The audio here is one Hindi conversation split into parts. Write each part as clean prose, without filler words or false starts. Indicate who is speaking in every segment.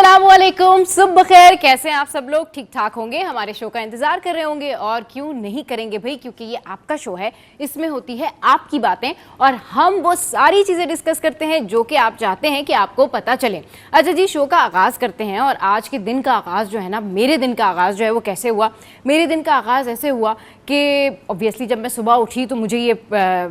Speaker 1: अस्सलामुअलैकुम, सुबह बखैर। कैसे हैं आप सब लोग? ठीक ठाक होंगे, हमारे शो का इंतजार कर रहे होंगे। और क्यों नहीं करेंगे भाई, क्योंकि ये आपका शो है, इसमें होती है आपकी बातें और हम वो सारी चीजें डिस्कस करते हैं जो कि आप चाहते हैं कि आपको पता चले। अच्छा जी, शो का आगाज करते हैं। और आज के दिन का आगाज जो है ना, मेरे दिन का आगाज जो है वो कैसे हुआ? मेरे दिन का आगाज ऐसे हुआ कि ऑब्वियसली जब मैं सुबह उठी तो मुझे ये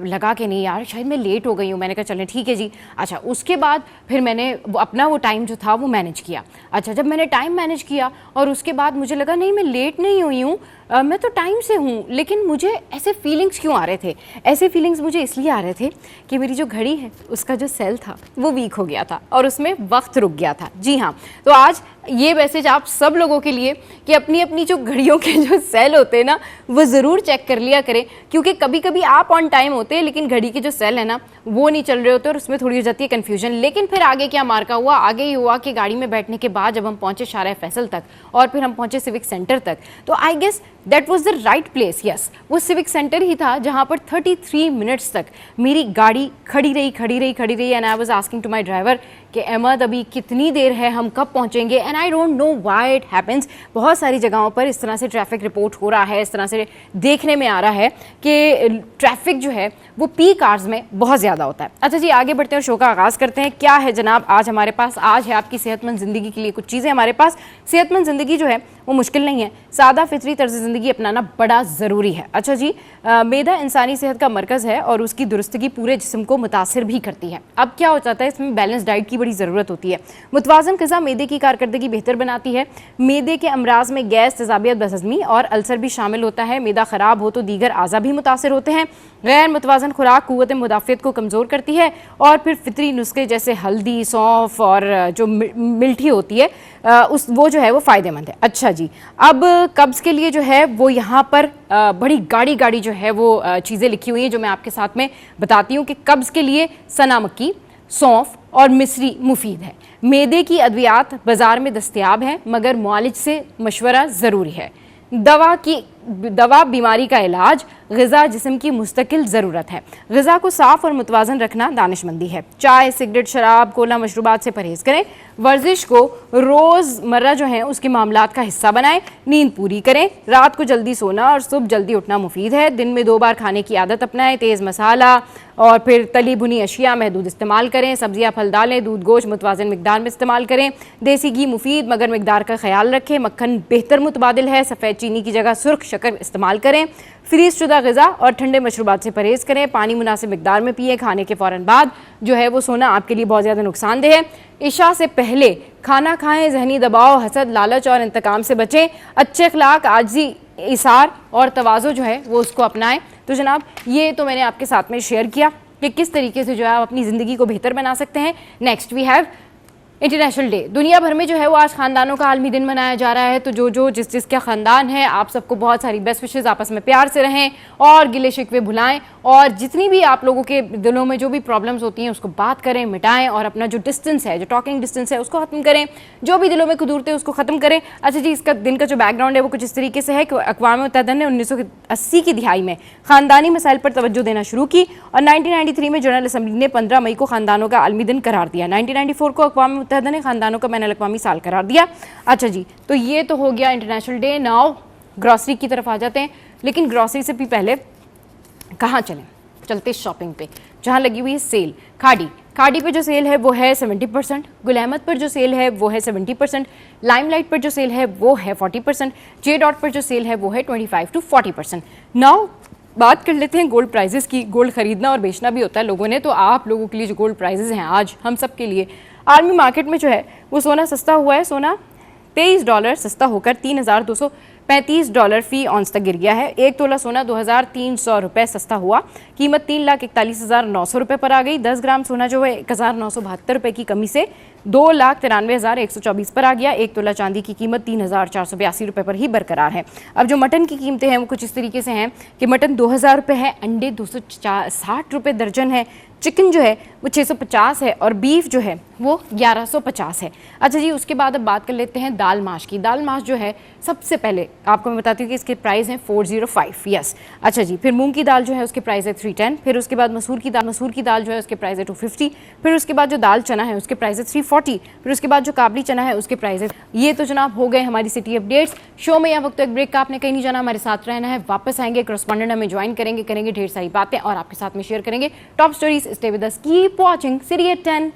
Speaker 1: लगा कि नहीं यार, शायद मैं लेट हो गई हूँ। मैंने कहा चलें ठीक है जी। अच्छा, उसके बाद फिर मैंने अपना वो टाइम जो था वो मैनेज किया। अच्छा, जब मैंने टाइम मैनेज किया और उसके बाद मुझे लगा नहीं, मैं लेट नहीं हुई हूँ, मैं तो टाइम से हूँ। लेकिन मुझे ऐसे फीलिंग्स क्यों आ रहे थे? ऐसे फीलिंग्स मुझे इसलिए आ रहे थे कि मेरी जो घड़ी है उसका जो सेल था वो वीक हो गया था और उसमें वक्त रुक गया था। जी हाँ, तो आज ये मैसेज आप सब लोगों के लिए कि अपनी अपनी जो घड़ियों के जो सेल होते हैं ना, वो ज़रूर चेक कर लिया करें। क्योंकि कभी कभी आप ऑन टाइम होते हैं लेकिन घड़ी के जो सेल है ना वो नहीं चल रहे होते और उसमें थोड़ी हो जाती है कन्फ्यूजन। लेकिन फिर आगे क्या मार्का हुआ? आगे ही हुआ कि गाड़ी में बैठने के बाद जब हम पहुंचे शारा फैसल तक और फिर हम पहुंचे सिविक सेंटर तक, तो I guess that was the right place. Yes, वो सिविक सेंटर ही था जहां पर 33 मिनट्स तक मेरी गाड़ी खड़ी रही and I was asking to my driver कि अहमद अभी कितनी देर है, हम कब पहुंचेंगे? And I don't know why it happens. बहुत सारी जगहों पर इस तरह से ट्रैफिक रिपोर्ट हो रहा है, इस तरह से देखने में आ रहा है कि ट्रैफिक जो है वो पीक आवर्स में बहुत ज़्यादा होता है। अच्छा जी, आगे बढ़ते हैं, शो का आगाज़ करते हैं। क्या है जनाब आज हमारे पास? आज है आपकी सेहतमंद ज़िंदगी के लिए कुछ चीज़ें हमारे पास। सेहतमंद ज़िंदगी जो है वो मुश्किल नहीं है, सादा फितरी तर्ज ज़िंदगी अपनाना बड़ा ज़रूरी है। अच्छा जी, मैदा इंसानी सेहत का मरकज़ है और उसकी दुरुस्तगी पूरे जिस्म को मुतासिर भी करती है। अब क्या हो जाता है, इसमें बैलेंस डाइट की बड़ी ज़रूरत होती है। मुतवाज़न ग़िज़ा मैदे की कारकर्दगी बेहतर बनाती है। मैदे के अमराज में गैस, तेज़ाबियत, बदहज़मी और अल्सर भी शामिल होता है। मैदा ख़राब हो तो दीगर आज़ा भी मुतासिर होते हैं। गैर मुतवाज़न खुराक क़ुव्वत मुदाफ़ियत को कमज़ोर करती है और फिर फितरी नुस्खे जैसे हल्दी, सौंफ और जो मिल्ठी होती है वो जो है वो फ़ायदेमंद है। अच्छा जी, अब कब्ज़ के लिए जो है वो यहाँ पर बड़ी गाड़ी जो है वो चीज़ें लिखी हुई हैं जो मैं आपके साथ में बताती हूँ कि कब्ज़ के लिए सना मक्की, सौंफ और मिस्री मुफीद है। मैदे की अद्वियात बाज़ार में दस्तयाब है मगर मुआलिज से मशवरा ज़रूरी है। दवा बीमारी का इलाज, ग़िज़ा जिस्म की मुस्तकिल ज़रूरत है। ग़िज़ा को साफ़ और मुतवाज़न रखना दानिशमंदी है। चाय, सिगरेट, शराब, कोला मशरूबात से परहेज़ करें। वर्जिश को रोज़मर्रा जो है उसके मामलात का हिस्सा बनाएं। नींद पूरी करें। रात को जल्दी सोना और सुबह जल्दी उठना मुफीद है। दिन में 2 बार खाने की आदत अपनाएं। तेज़ मसाला और फिर तली भुनी अशिया महदूद इस्तेमाल करें। सब्जियाँ, फल, दालें, दूध, गोश्त मुतवाज़न मिकदार में इस्तेमाल करें। देसी घी मुफीद मगर मिकदार का ख्याल रखें। मक्खन बेहतर मुतबादिल है। सफ़ेद चीनी की जगह सुर्ख शक्कर इस्तेमाल करें। फ्रीज शुदा ग़िज़ा और ठंडे मशरूबात से परहेज़ करें। पानी मुनासिब मिकदार में पिए। खाने के फ़ौरन बाद जो है वो सोना आपके लिए बहुत ज़्यादा नुकसानदेह है। इशा से पहले खाना खाएं। जहनी दबाव, हसद, लालच और इंतकाम से बचें। अच्छे अखलाक, आजिज़ी, इसार और तवाज़ो जो है वो उसको अपनाएं। तो जनाब, ये तो मैंने आपके साथ में शेयर किया कि किस तरीके से जो है आप अपनी ज़िंदगी को बेहतर बना सकते हैं। Next we have international day. दुनिया भर में जो है वो आज ख़ानदानों का आलमी दिन मनाया जा रहा है। तो जो जिसका ख़ानदान है, आप सबको बहुत सारी बेस्ट विशेज़। आपस में प्यार से रहें और गिले शिकवे भुलाएं और जितनी भी आप लोगों के दिलों में जो भी प्रॉब्लम्स होती हैं उसको बात करें, मिटाएं और अपना जो डिस्टेंस है, जो टॉकिंग डिस्टेंस है उसको ख़त्म करें। जो भी दिलों में कुदूरते हैं उसको ख़त्म करें। अच्छा जी, इसका दिन का जो बैकग्राउंड है वो कुछ इस तरीके से है कि अक़वाम मुत्तहिदा ने 1980 की दिहाई में ख़ानदानी मसाइल पर तवज्जो देना शुरू की और 1993 में जनरल असम्बली ने 15 मई को ख़ानदानों का आलमी दिन करार दिया। 1994 को अक़वाम मुत्तहिदा ने ख़ानदानों का बैनुल अक़वामी साल करार दिया। अच्छा जी, तो ये तो हो गया इंटरनेशनल डे। नाउ ग्रॉसरी की तरफ आ जाते हैं। लेकिन ग्रॉसरी से भी पहले कहाँ चलते शॉपिंग पे, जहाँ लगी हुई है सेल। खाड़ी पे जो सेल है वो है 70%, गुल अहमद पर जो सेल है वो है 70%, लाइमलाइट पर जो सेल है वो है 40%, जे डॉट पर जो सेल है वो है 25 to 40%। नाउ बात कर लेते हैं गोल्ड प्राइजेस की। गोल्ड खरीदना और बेचना भी होता है लोगों ने, तो आप लोगों के लिए जो गोल्ड प्राइजेस हैं आज हम सब के लिए, आर्मी मार्केट में जो है वो सोना सस्ता हुआ है। सोना $23 सस्ता होकर $3,235 फ़ी ऑन्स तक गिर गया है। 1 तोला सोना 2,300 रुपये सस्ता हुआ। कीमत 3,41,900 रुपये पर आ गई। 10 ग्राम सोना जो है 1,972 रुपये की कमी से 2,93,124 पर आ गया। 1 तोला चांदी की कीमत 3,482 रुपये पर ही बरकरार है। अब जो मटन की कीमतें हैं वो कुछ इस तरीके से हैं कि मटन 2,000 रुपये है, अंडे 260 रुपये दर्जन है, चिकन जो है वो 650 है और बीफ जो है वो 1150 है। अच्छा जी, उसके बाद अब बात कर लेते हैं दाल माश की। दाल माश जो है सबसे पहले आपको मैं बताती हूँ कि इसके प्राइस हैं 405, यस। अच्छा जी, फिर मूंग की दाल जो है उसके प्राइस है 310, फिर उसके बाद मसूर की दाल जो है उसके प्राइस है 250, फिर उसके बाद जो दाल चना है उसके प्राइस है 340, फिर उसके बाद जो काबली चना है उसके प्राइस है। ये तो जनाब हो गए हमारी सिटी अपडेट्स। शो में यहाँ वक्त एक ब्रेक का, आपने कहीं नहीं जाना, हमारे साथ रहना है। वापस आएंगे, करस्पॉन्डेंट हमें ज्वाइन करेंगे ढेर सारी बातें और आपके साथ में शेयर करेंगे top stories. Stay with us, keep watching city at 10।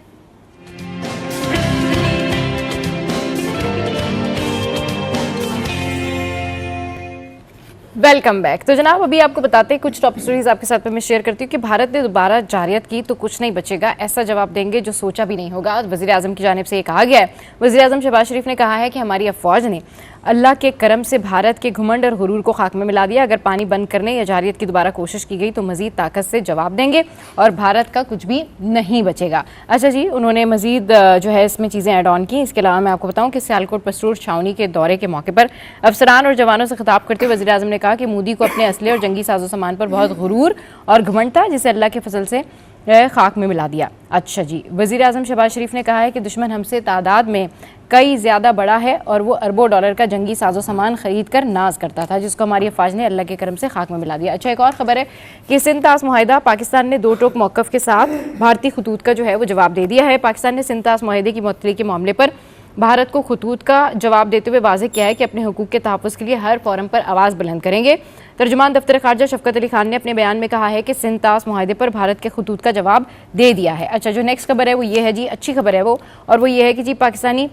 Speaker 1: Welcome back. तो जनाब अभी आपको बताते हैं कुछ टॉप स्टोरीज आपके साथ में मैं शेयर करती हूँ कि भारत ने दोबारा जारियत की तो कुछ नहीं बचेगा, ऐसा जवाब देंगे जो सोचा भी नहीं होगा। वज़ीर आज़म की जानिब से ये कहा गया है। वज़ीर आज़म शहबाज शरीफ ने कहा है कि हमारी अफवाज ने अल्लाह के करम से भारत के घुमंड और गुरूर को खाक में मिला दिया। अगर पानी बंद करने या जारियत की दोबारा कोशिश की गई तो मजीद ताकत से जवाब देंगे और भारत का कुछ भी नहीं बचेगा। अच्छा जी, उन्होंने मजीद जो है इसमें चीज़ें ऐड ऑन की। इसके अलावा मैं आपको बताऊं कि सियालकोट पसरूर छावनी के दौरे के मौके पर अफसरान और जवानों से खिताब करते हुए वज़ीर आज़म ने कहा कि मोदी को अपने असले और जंगी साजो सामान पर बहुत गुरूर और घमंड था, जिसे अल्लाह के फजल से खाक में मिला दिया। अच्छा जी, वज़ीर आज़म शहबाज शरीफ ने कहा है कि दुश्मन हमसे तादाद में कई ज़्यादा बड़ा है और वो अरबों डॉलर का जंगी साजो सामान खरीद कर नाज करता था, जिसको हमारी अफवाज ने अल्लाह के करम से खाक में मिला दिया। अच्छा, एक और खबर है कि सिंध तास मुआहिदा, पाकिस्तान ने दो टोक मौक़िफ़ के साथ भारतीय खतूत का जो है वो जवाब दे दिया है। पाकिस्तान ने सिंध तास मुआहिदे की मुअत्तली के मामले पर भारत को खतूत का जवाब देते हुए वाज़ेह किया है कि अपने हुकूक के तहफ़्फ़ुज़ के लिए हर फोरम पर आवाज़ बुलंद करेंगे। तर्जुमान दफ्तर ख़ारजा शफ़क़त अली खान ने अपने बयान में कहा है कि सिंध तास मुआहिदे पर भारत के खतूत का जवाब दे दिया है। अच्छा, जो नेक्स्ट खबर है वो ये है जी, अच्छी खबर है वो, और वो ये है कि जी पाकिस्तानी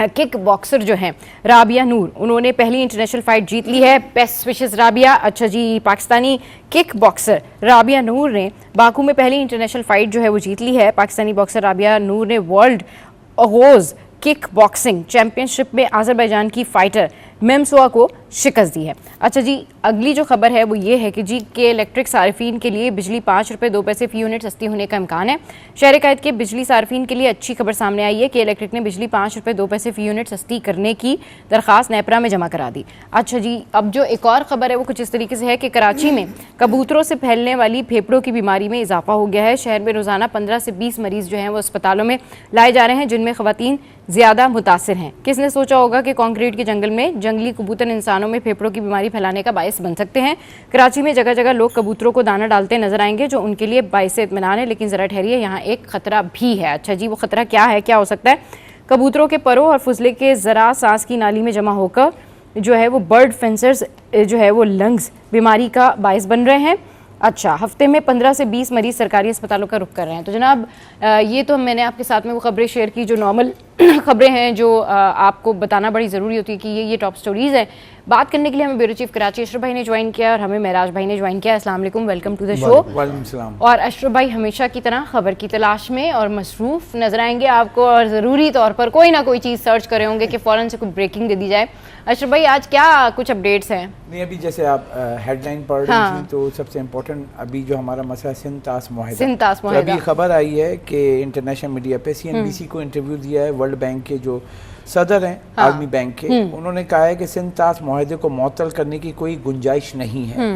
Speaker 1: किक बॉक्सर जो हैं राबिया नूर, उन्होंने पहली इंटरनेशनल फाइट जीत ली है। Best wishes Rabia. अच्छा जी, पाकिस्तानी किक बॉक्सर राबिया नूर ने बाकू में पहली इंटरनेशनल फाइट जो है वो जीत ली है। पाकिस्तानी बॉक्सर राबिया नूर ने वर्ल्ड अगोज किक बॉक्सिंग चैंपियनशिप में आज़रबाईजान की फाइटर मेमसुआ को शिकस्त दी है। अच्छा जी, अगली जो खबर है वो ये है कि जी के इलेक्ट्रिक सार्फिन के लिए बिजली 5 रुपये 2 पैसे फ़ी यूनिट सस्ती होने का इम्कान है। शहर कैद के बिजली सार्फिन के लिए अच्छी खबर सामने आई है कि इलेक्ट्रिक ने बिजली 5 रुपये 2 पैसे फ़ी यूनिट सस्ती करने की दरख्वास्त नेपरा में जमा करा दी। अच्छा जी, अब जो एक और खबर है वो कुछ इस तरीके से है कि कराची में कबूतरों से फैलने वाली फेफड़ों की बीमारी में इजाफा हो गया है। शहर में रोज़ाना 15 से 20 मरीज़ जो हैं वो अस्पतालों में लाए जा रहे हैं, जिनमें ख़वातीन ज़्यादा मुतासिर हैं। किसने सोचा होगा कि कंक्रीट के जंगल में जंगली कबूतर इंसानों में फेफड़ों की बीमारी फैलाने का बायस बन सकते हैं। कराची में जगह जगह लोग कबूतरों को दाना डालते नजर आएंगे, जो उनके लिए बायस इत्मीनान है, लेकिन ज़रा ठहरिए, यहाँ एक खतरा भी है। अच्छा जी, वो खतरा क्या है, क्या हो सकता है? कबूतरों के परों और फुजले के ज़रा सांस की नाली में जमा होकर जो है वो बर्ड फेंसर्स जो है वो लंग्स बीमारी का बायस बन रहे हैं। अच्छा, हफ्ते में 15 से 20 मरीज सरकारी अस्पतालों का रुख कर रहे हैं। तो जनाब ये तो मैंने आपके साथ में वो खबरें शेयर की जो नॉर्मल खबरें हैं, जो आपको बताना बड़ी ज़रूरी होती है कि ये टॉप स्टोरीज़ हैं। बात करने के लिए हमें ब्यूरो चीफ कराची अशरफ भाई ने ज्वाइन किया और हमें महराज भाई ने ज्वाइन किया। अस्सलाम वालेकुम, वेलकम टू द शो।
Speaker 2: वालेकुम सलाम।
Speaker 1: और अशरफ भाई हमेशा की तरह खबर की तलाश में और मसरूफ़ नजर आएंगे आपको, और ज़रूरी तौर पर कोई ना कोई चीज़ सर्च करे होंगे कि फ़ौरन से कोई ब्रेकिंग दे दी जाए। अशरफ भाई, आज क्या कुछ अपडेट्स हैं?
Speaker 2: नहीं, अभी जैसे आप हेडलाइन पढ़ रही थी तो सबसे इम्पोर्टेंट अभी जो हमारा मसला सिंध तास मुआहिदा, तो अभी खबर आई है कि इंटरनेशनल मीडिया पे CNBC को इंटरव्यू दिया है वर्ल्ड बैंक के जो सदर हैं आलमी बैंक के। उन्होंने कहा है कि सिंध तास मुआहिदे को मुअत्तल करने की कोई गुंजाइश नहीं है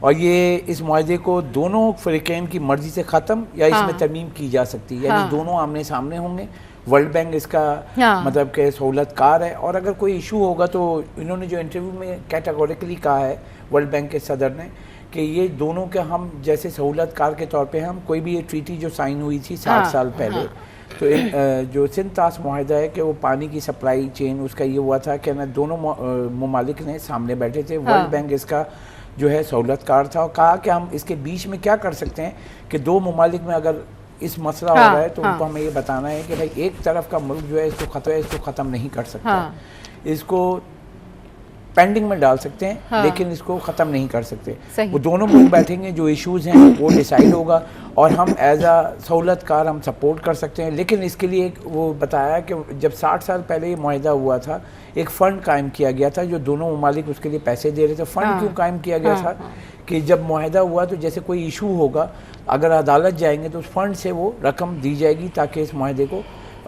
Speaker 2: और ये इस मुआहिदे को दोनों फ़रीक़ैन की मर्जी से ख़त्म या इसमें तरमीम की जा सकती है, यानी दोनों आमने सामने होंगे। वर्ल्ड बैंक इसका मतलब के सहूलतकार है और अगर कोई इशू होगा तो इन्होंने जो इंटरव्यू में कैटेगोरिकली कहा है वर्ल्ड बैंक के सदर ने कि ये दोनों के हम जैसे सहूलतकार के तौर पे हम कोई भी ये ट्रीटी जो साइन हुई थी 60 साल पहले, तो जो सिंध तास मुआहिदा है कि वो पानी की सप्लाई चेन उसका ये हुआ था कि ना दोनों ममालिक ने सामने बैठे थे, वर्ल्ड बैंक इसका जो है सहूलतकार था और कहा कि हम इसके बीच में क्या कर सकते हैं कि दो ममालिक में अगर इस मसला हो रहा है तो उनको हमें ये बताना है कि भाई एक तरफ का मुल्क जो है इसको ख़त्म नहीं कर सकता, इसको पेंडिंग में डाल सकते हैं लेकिन इसको ख़त्म नहीं कर सकते। वो दोनों मुल्क बैठेंगे, जो इश्यूज़ हैं वो डिसाइड होगा और हम एज आ सहूलतकार हम सपोर्ट कर सकते हैं। लेकिन इसके लिए एक वो बताया कि जब 60 साल पहले ये मुआहिदा हुआ था एक फ़ंड कायम किया गया था जो दोनों ममालिक उसके लिए पैसे दे रहे थे। फ़ंड क्यों कायम किया गया था कि जब मुआहिदा हुआ तो जैसे कोई इशू होगा अगर अदालत जाएंगे तो उस फंड से वो रकम दी जाएगी ताकि इस मुआहिदे को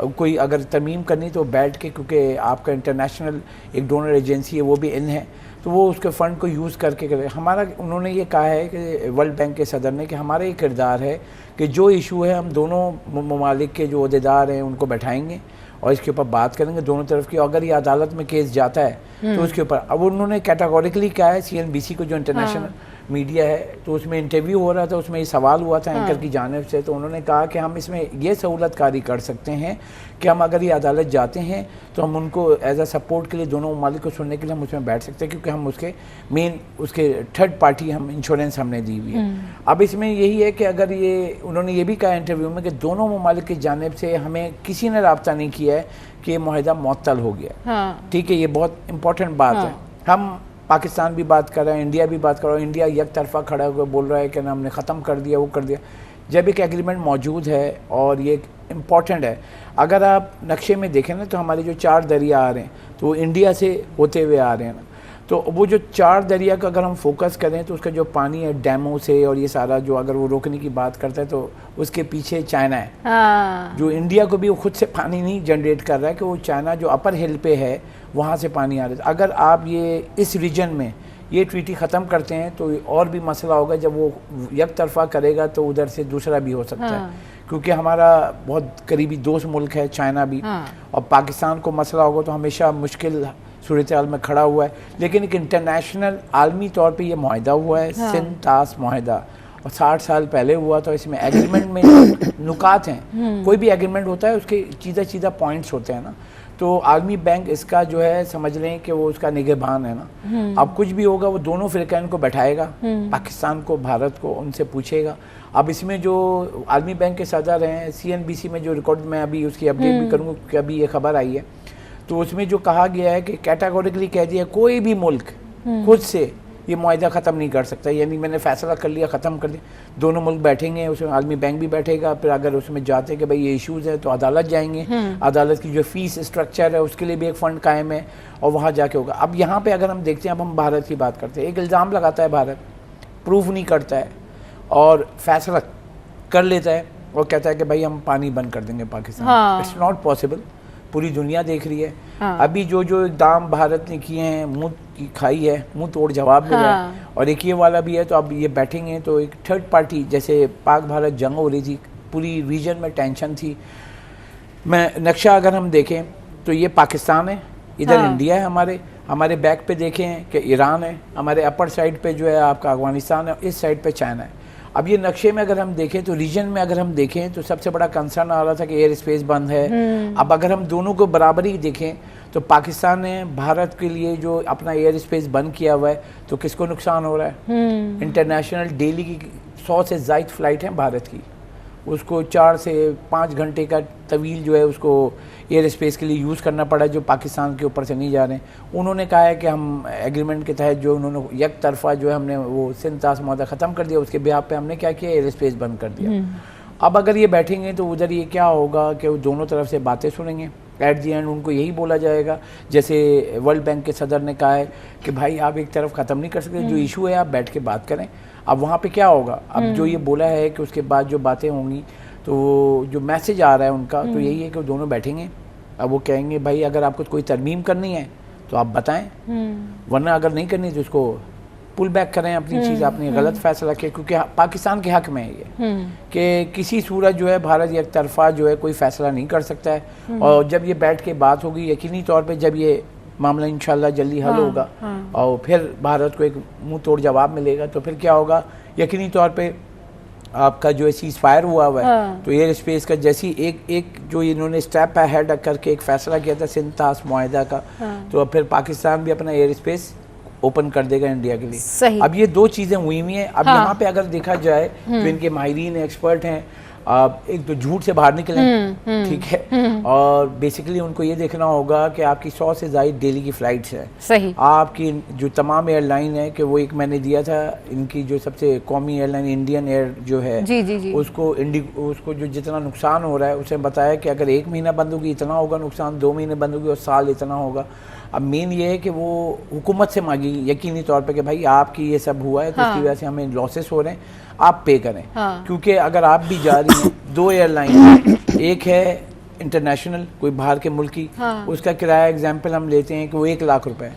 Speaker 2: कोई अगर तरमीम करनी तो बैठ के, क्योंकि आपका इंटरनेशनल एक डोनर एजेंसी है वो भी इन है, तो वो उसके फ़ंड को यूज़ करके करे। हमारा उन्होंने ये कहा है कि वर्ल्ड बैंक के सदर ने कि हमारा ये किरदार है कि जो इशू है हम दोनों ममालिक के जो अहदेदार हैं उनको बैठाएंगे और इसके ऊपर बात करेंगे दोनों तरफ की। अगर ये अदालत में केस जाता है तो उसके ऊपर, अब उन्होंने कैटेगोरिकली कहा है CNBC को जो इंटरनेशनल मीडिया है, तो उसमें इंटरव्यू हो रहा था, उसमें ये सवाल हुआ था एंकर की जानिब से, तो उन्होंने कहा कि हम इसमें ये सहूलत कारी कर सकते हैं कि हम अगर ये अदालत जाते हैं तो हम उनको एज अ सपोर्ट के लिए दोनों ममालिक को सुनने के लिए हम उसमें बैठ सकते हैं, क्योंकि हम उसके मेन उसके थर्ड पार्टी हम इंश्योरेंस हमने दी हुई है। अब इसमें यही है कि अगर ये उन्होंने ये भी कहा इंटरव्यू में कि दोनों ममालिक की जानिब से हमें किसी ने रब्ता नहीं किया है कि ये मुआहदा मुअत्तल हो गया। ठीक है, ये बहुत इंपॉर्टेंट बात है। हम पाकिस्तान भी बात कर रहे हैं, इंडिया भी बात कर रहा है, इंडिया एक तरफा खड़ा होकर बोल रहा है कि ना हमने ख़त्म कर दिया, वो कर दिया। जब एक एग्रीमेंट मौजूद है और ये इम्पॉर्टेंट है, अगर आप नक्शे में देखें ना तो हमारे जो 4 दरिया आ रहे हैं तो वो इंडिया से होते हुए आ रहे हैं ना, तो वो जो 4 दरिया का अगर हम फोकस करें तो उसका जो पानी है डैमों से और ये सारा जो अगर वो रोकने की बात करता है तो उसके पीछे चाइना है। जो इंडिया को भी वो खुद से पानी नहीं जनरेट कर रहा है, कि वो चाइना जो अपर हिल पे है वहाँ से पानी आ रहा है। अगर आप ये इस रीजन में ये ट्रीटी ख़त्म करते हैं तो और भी मसला होगा, जब वो एक तरफा करेगा तो उधर से दूसरा भी हो सकता है, क्योंकि हमारा बहुत करीबी दोस्त मुल्क है चाइना भी, और पाकिस्तान को मसला होगा तो हमेशा मुश्किल सूरत हाल में खड़ा हुआ है। लेकिन एक इंटरनेशनल आलमी तौर पे ये मुआहदा हुआ है, सिंध तास मुआहदा, और 60 साल पहले हुआ। तो इसमें एग्रीमेंट में नुकात हैं, कोई भी एग्रीमेंट होता है उसके सीधा पॉइंट्स होते हैं ना, तो आलमी बैंक इसका जो है समझ लें कि वो उसका निगहबान है ना। अब कुछ भी होगा वो दोनों फ़िरक़ैन को बैठाएगा, पाकिस्तान को, भारत को, उनसे पूछेगा। अब इसमें जो आलमी बैंक के सदर हैं, CNBC में जो रिकॉर्ड मैं अभी उसकी अपडेट भी करूँगा क्योंकि अभी ये खबर आई है, तो उसमें जो कहा गया है कि कैटेगोरिकली कह दिया कोई भी मुल्क खुद से ये मुआहदा ख़त्म नहीं कर सकता, यानी मैंने फ़ैसला कर लिया, ख़त्म कर दिया, दोनों मुल्क बैठेंगे, उसमें आलमी बैंक भी बैठेगा, फिर अगर उसमें जाते कि भाई ये इश्यूज़ है तो अदालत जाएंगे, अदालत की जो फ़ीस स्ट्रक्चर है उसके लिए भी एक फ़ंड कायम है और वहाँ जाके होगा। अब यहाँ पे अगर हम देखते हैं, अब हम भारत की बात करते हैं, एक इल्ज़ाम लगाता है भारत, प्रूव नहीं करता है और फैसला कर लेता है और कहता है कि भाई हम पानी बंद कर देंगे पाकिस्तान। इट्स नॉट पॉसिबल, पूरी दुनिया देख रही है। अभी जो इक़दाम भारत ने किए हैं, मुंह की खाई है, मुंह तोड़ जवाब मिला है, और एक ये वाला भी है। तो अब ये बैठेंगे तो एक थर्ड पार्टी, जैसे पाक भारत जंग हो रही थी, पूरी रीजन में टेंशन थी। मैं नक्शा अगर हम देखें तो ये पाकिस्तान है, इधर इंडिया है, हमारे बैक पे देखें कि ईरान है, हमारे अपर साइड पे जो है आपका अफगानिस्तान है, इस साइड पे चाइना है। अब ये नक्शे में अगर हम देखें तो रीजन में अगर हम देखें तो सबसे बड़ा कंसर्न आ रहा था कि एयर स्पेस बंद है। अब अगर हम दोनों को बराबरी देखें तो पाकिस्तान ने भारत के लिए जो अपना एयर स्पेस बंद किया हुआ है, तो किसको नुकसान हो रहा है? इंटरनेशनल डेली की 100 से ज़ायद फ़्लाइट हैं भारत की, उसको 4 से 5 घंटे का तवील जो है उसको एयर स्पेस के लिए यूज़ करना पड़ा, जो पाकिस्तान के ऊपर से नहीं जा रहे हैं। उन्होंने कहा है कि हम एग्रीमेंट के तहत जो उन्होंने एक तरफा जो है हमने वो सिंध तास मुआहदा ख़त्म कर दिया, उसके बिहाफ पे हमने क्या किया, एयर स्पेस बंद कर दिया। अब अगर ये बैठेंगे तो उधर ये क्या होगा कि वो दोनों तरफ से बातें सुनेंगे, एट दी एंड उनको यही बोला जाएगा, जैसे वर्ल्ड बैंक के सदर ने कहा है कि भाई आप एक तरफ ख़त्म नहीं कर सकते, जो इशू है आप बैठ के बात करें। अब वहाँ पे क्या होगा, अब जो ये बोला है कि उसके बाद जो बातें होंगी, तो जो मैसेज आ रहा है उनका तो यही है कि वो दोनों बैठेंगे। अब वो कहेंगे भाई अगर आपको कोई तरमीम करनी है तो आप बताएं, वरना अगर नहीं करनी तो उसको पुल बैक करें अपनी चीज़, आपने गलत फैसला किया, क्योंकि पाकिस्तान के हक में है ये कि किसी सूरत जो है भारत एक तरफा जो है कोई फैसला नहीं कर सकता है। और जब ये बैठ के बात होगी, यकीनी तौर पे जब ये मामला इंशाल्लाह जल्दी हल होगा और फिर भारत को एक मुंह तोड़ जवाब मिलेगा, तो फिर क्या होगा, यकीनी तौर पे आपका जो है सीज फायर हुआ है, तो एयर स्पेस का जैसी एक जो इन्होंने स्टेप अहेड करके एक फैसला किया था सिंध तास मुआहदा का, तो फिर पाकिस्तान भी अपना एयर स्पेस ओपन कर देगा इंडिया के लिए।
Speaker 1: सही।
Speaker 2: अब ये 2 चीज़ें हुई हुई हैं। अब यहाँ पे अगर देखा जाए तो इनके माहिरीन एक्सपर्ट हैं, एक तो झूठ से बाहर निकले, ठीक है, और बेसिकली उनको ये देखना होगा कि आपकी 100 से ज़ायद डेली की फ़्लाइट्स हैं।
Speaker 1: सही।
Speaker 2: आपकी जो तमाम एयरलाइन है, कि वो एक मैंने दिया था इनकी जो सबसे कौमी एयरलाइन इंडियन एयर जो है,
Speaker 1: जी।
Speaker 2: उसको जो जितना नुकसान हो रहा है उसे बताया कि अगर 1 महीना बंद होगी इतना होगा नुकसान, 2 महीने बंद होगी और साल इतना होगा। अब मेन ये है कि वो हुकूमत से मांगी यकीनी तौर पे कि भाई आपकी ये सब हुआ है तो उसकी वजह से हमें लॉसेस हो रहे हैं, आप पे करें। क्योंकि अगर आप भी जा रही हैं, 2 एयरलाइन, एक है इंटरनेशनल कोई बाहर के मुल्क की, उसका किराया एग्जाम्पल हम लेते हैं कि वो 1 लाख रुपए।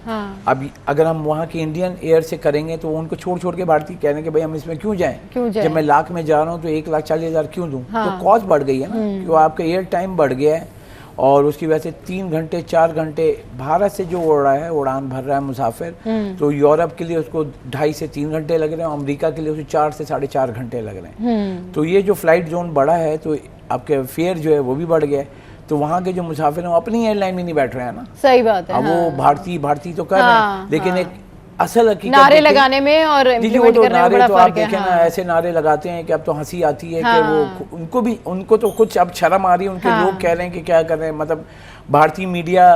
Speaker 2: अब अगर हम वहाँ की इंडियन एयर से करेंगे तो उनको छोड़ छोड़ के भारतीय कह रहे हैं कि भाई हम इसमें क्यों जाएं? जब मैं लाख में जा रहा हूँ तो 1,40,000 क्यों दूं? तो कॉस्ट बढ़ गई है ना, क्यों आपका एयर टाइम बढ़ गया है और उसकी वजह से 3 घंटे 4 घंटे भारत से जो उड़ रहा है, उड़ान भर रहा है मुसाफिर, तो यूरोप के लिए उसको 2.5 से 3 घंटे लग रहे हैं, अमेरिका के लिए उसको 4 से 4.5 घंटे लग रहे हैं। तो ये जो फ्लाइट जोन बढ़ा है तो आपके फेयर जो है वो भी बढ़ गया है। तो वहाँ के जो मुसाफिर हैं वो अपनी एयरलाइन में नहीं बैठ रहे हैं ना।
Speaker 1: सही बात है।
Speaker 2: अब वो भारतीय तो कर रहे हैं, लेकिन एक असल हकीकत
Speaker 1: नारे लगाने में और इम्प्लीमेंट करने में बड़ा
Speaker 2: फर्क है। आप देखें ना, ऐसे नारे लगाते हैं कि अब तो हंसी आती है कि वो उनको तो कुछ अब शर्म आ रही है, उनके लोग कह रहे हैं कि क्या कर रहे हैं, मतलब भारतीय मीडिया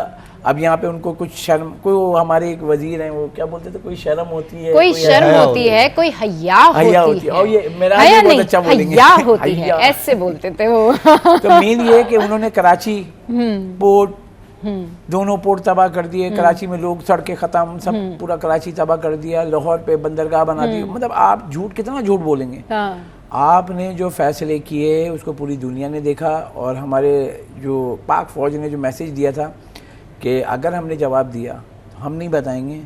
Speaker 2: अब यहाँ पे उनको कुछ शर्म, कोई हमारे एक वजीर हैं वो क्या बोलते थे, कोई शर्म होती है,
Speaker 1: कोई शर्म होती है, कोई हया होती है,
Speaker 2: और ये मेरा बहुत अच्छा बोलेंगे,
Speaker 1: हया होती है, ऐसे बोलते थे वो।
Speaker 2: तो मेन ये है कि उन्होंने कराची पोर्ट, दोनों पोर्ट तबाह कर दिए, कराची में लोग, सड़कें खत्म, सब पूरा कराची तबाह कर दिया, लाहौर पे बंदरगाह बना दी। मतलब आप झूठ, कितना झूठ बोलेंगे। आपने जो फैसले किए उसको पूरी दुनिया ने देखा, और हमारे जो पाक फौज ने जो मैसेज दिया था कि अगर हमने जवाब दिया हम नहीं बताएंगे,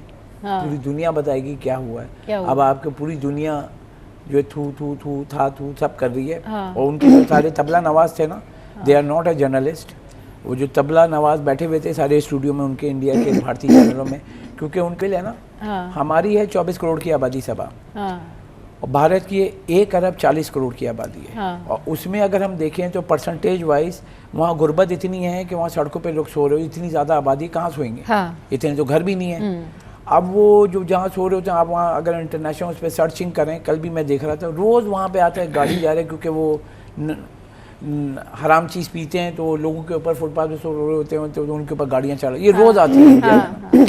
Speaker 2: पूरी दुनिया बताएगी क्या हुआ है। अब आपके पूरी दुनिया जो है थू थू थू था थू सब कर रही है। और उनके जो सारे तबला नवाज थे ना, they are not a journalist, वो जो तबला नवाज बैठे हुए थे सारे स्टूडियो में उनके इंडिया के भारतीय चैनलों में, क्योंकि उनके लिए ना हमारी है 24 करोड़ की आबादी सभा, और भारत की 1 अरब 40 करोड़ की आबादी है। और उसमें अगर हम देखें तो परसेंटेज वाइज वहाँ गुर्बत इतनी है कि वहाँ सड़कों पे लोग सो रहे हो, इतनी ज़्यादा आबादी कहाँ सोएंगे, इतने तो घर भी नहीं है। अब वो जो जहाँ सो रहे होते हैं, आप वहाँ अगर इंटरनेशनल उस पर सर्चिंग करें, कल भी मैं देख रहा था, रोज़ वहाँ पे आता है गाड़ी जा रहे हैं, क्योंकि वो हराम चीज़ पीते हैं तो लोगों के ऊपर फुटपाथ पे सो रहे होते हैं, तो उनके ऊपर गाड़ियाँ चल रही, ये रोज़ आती है।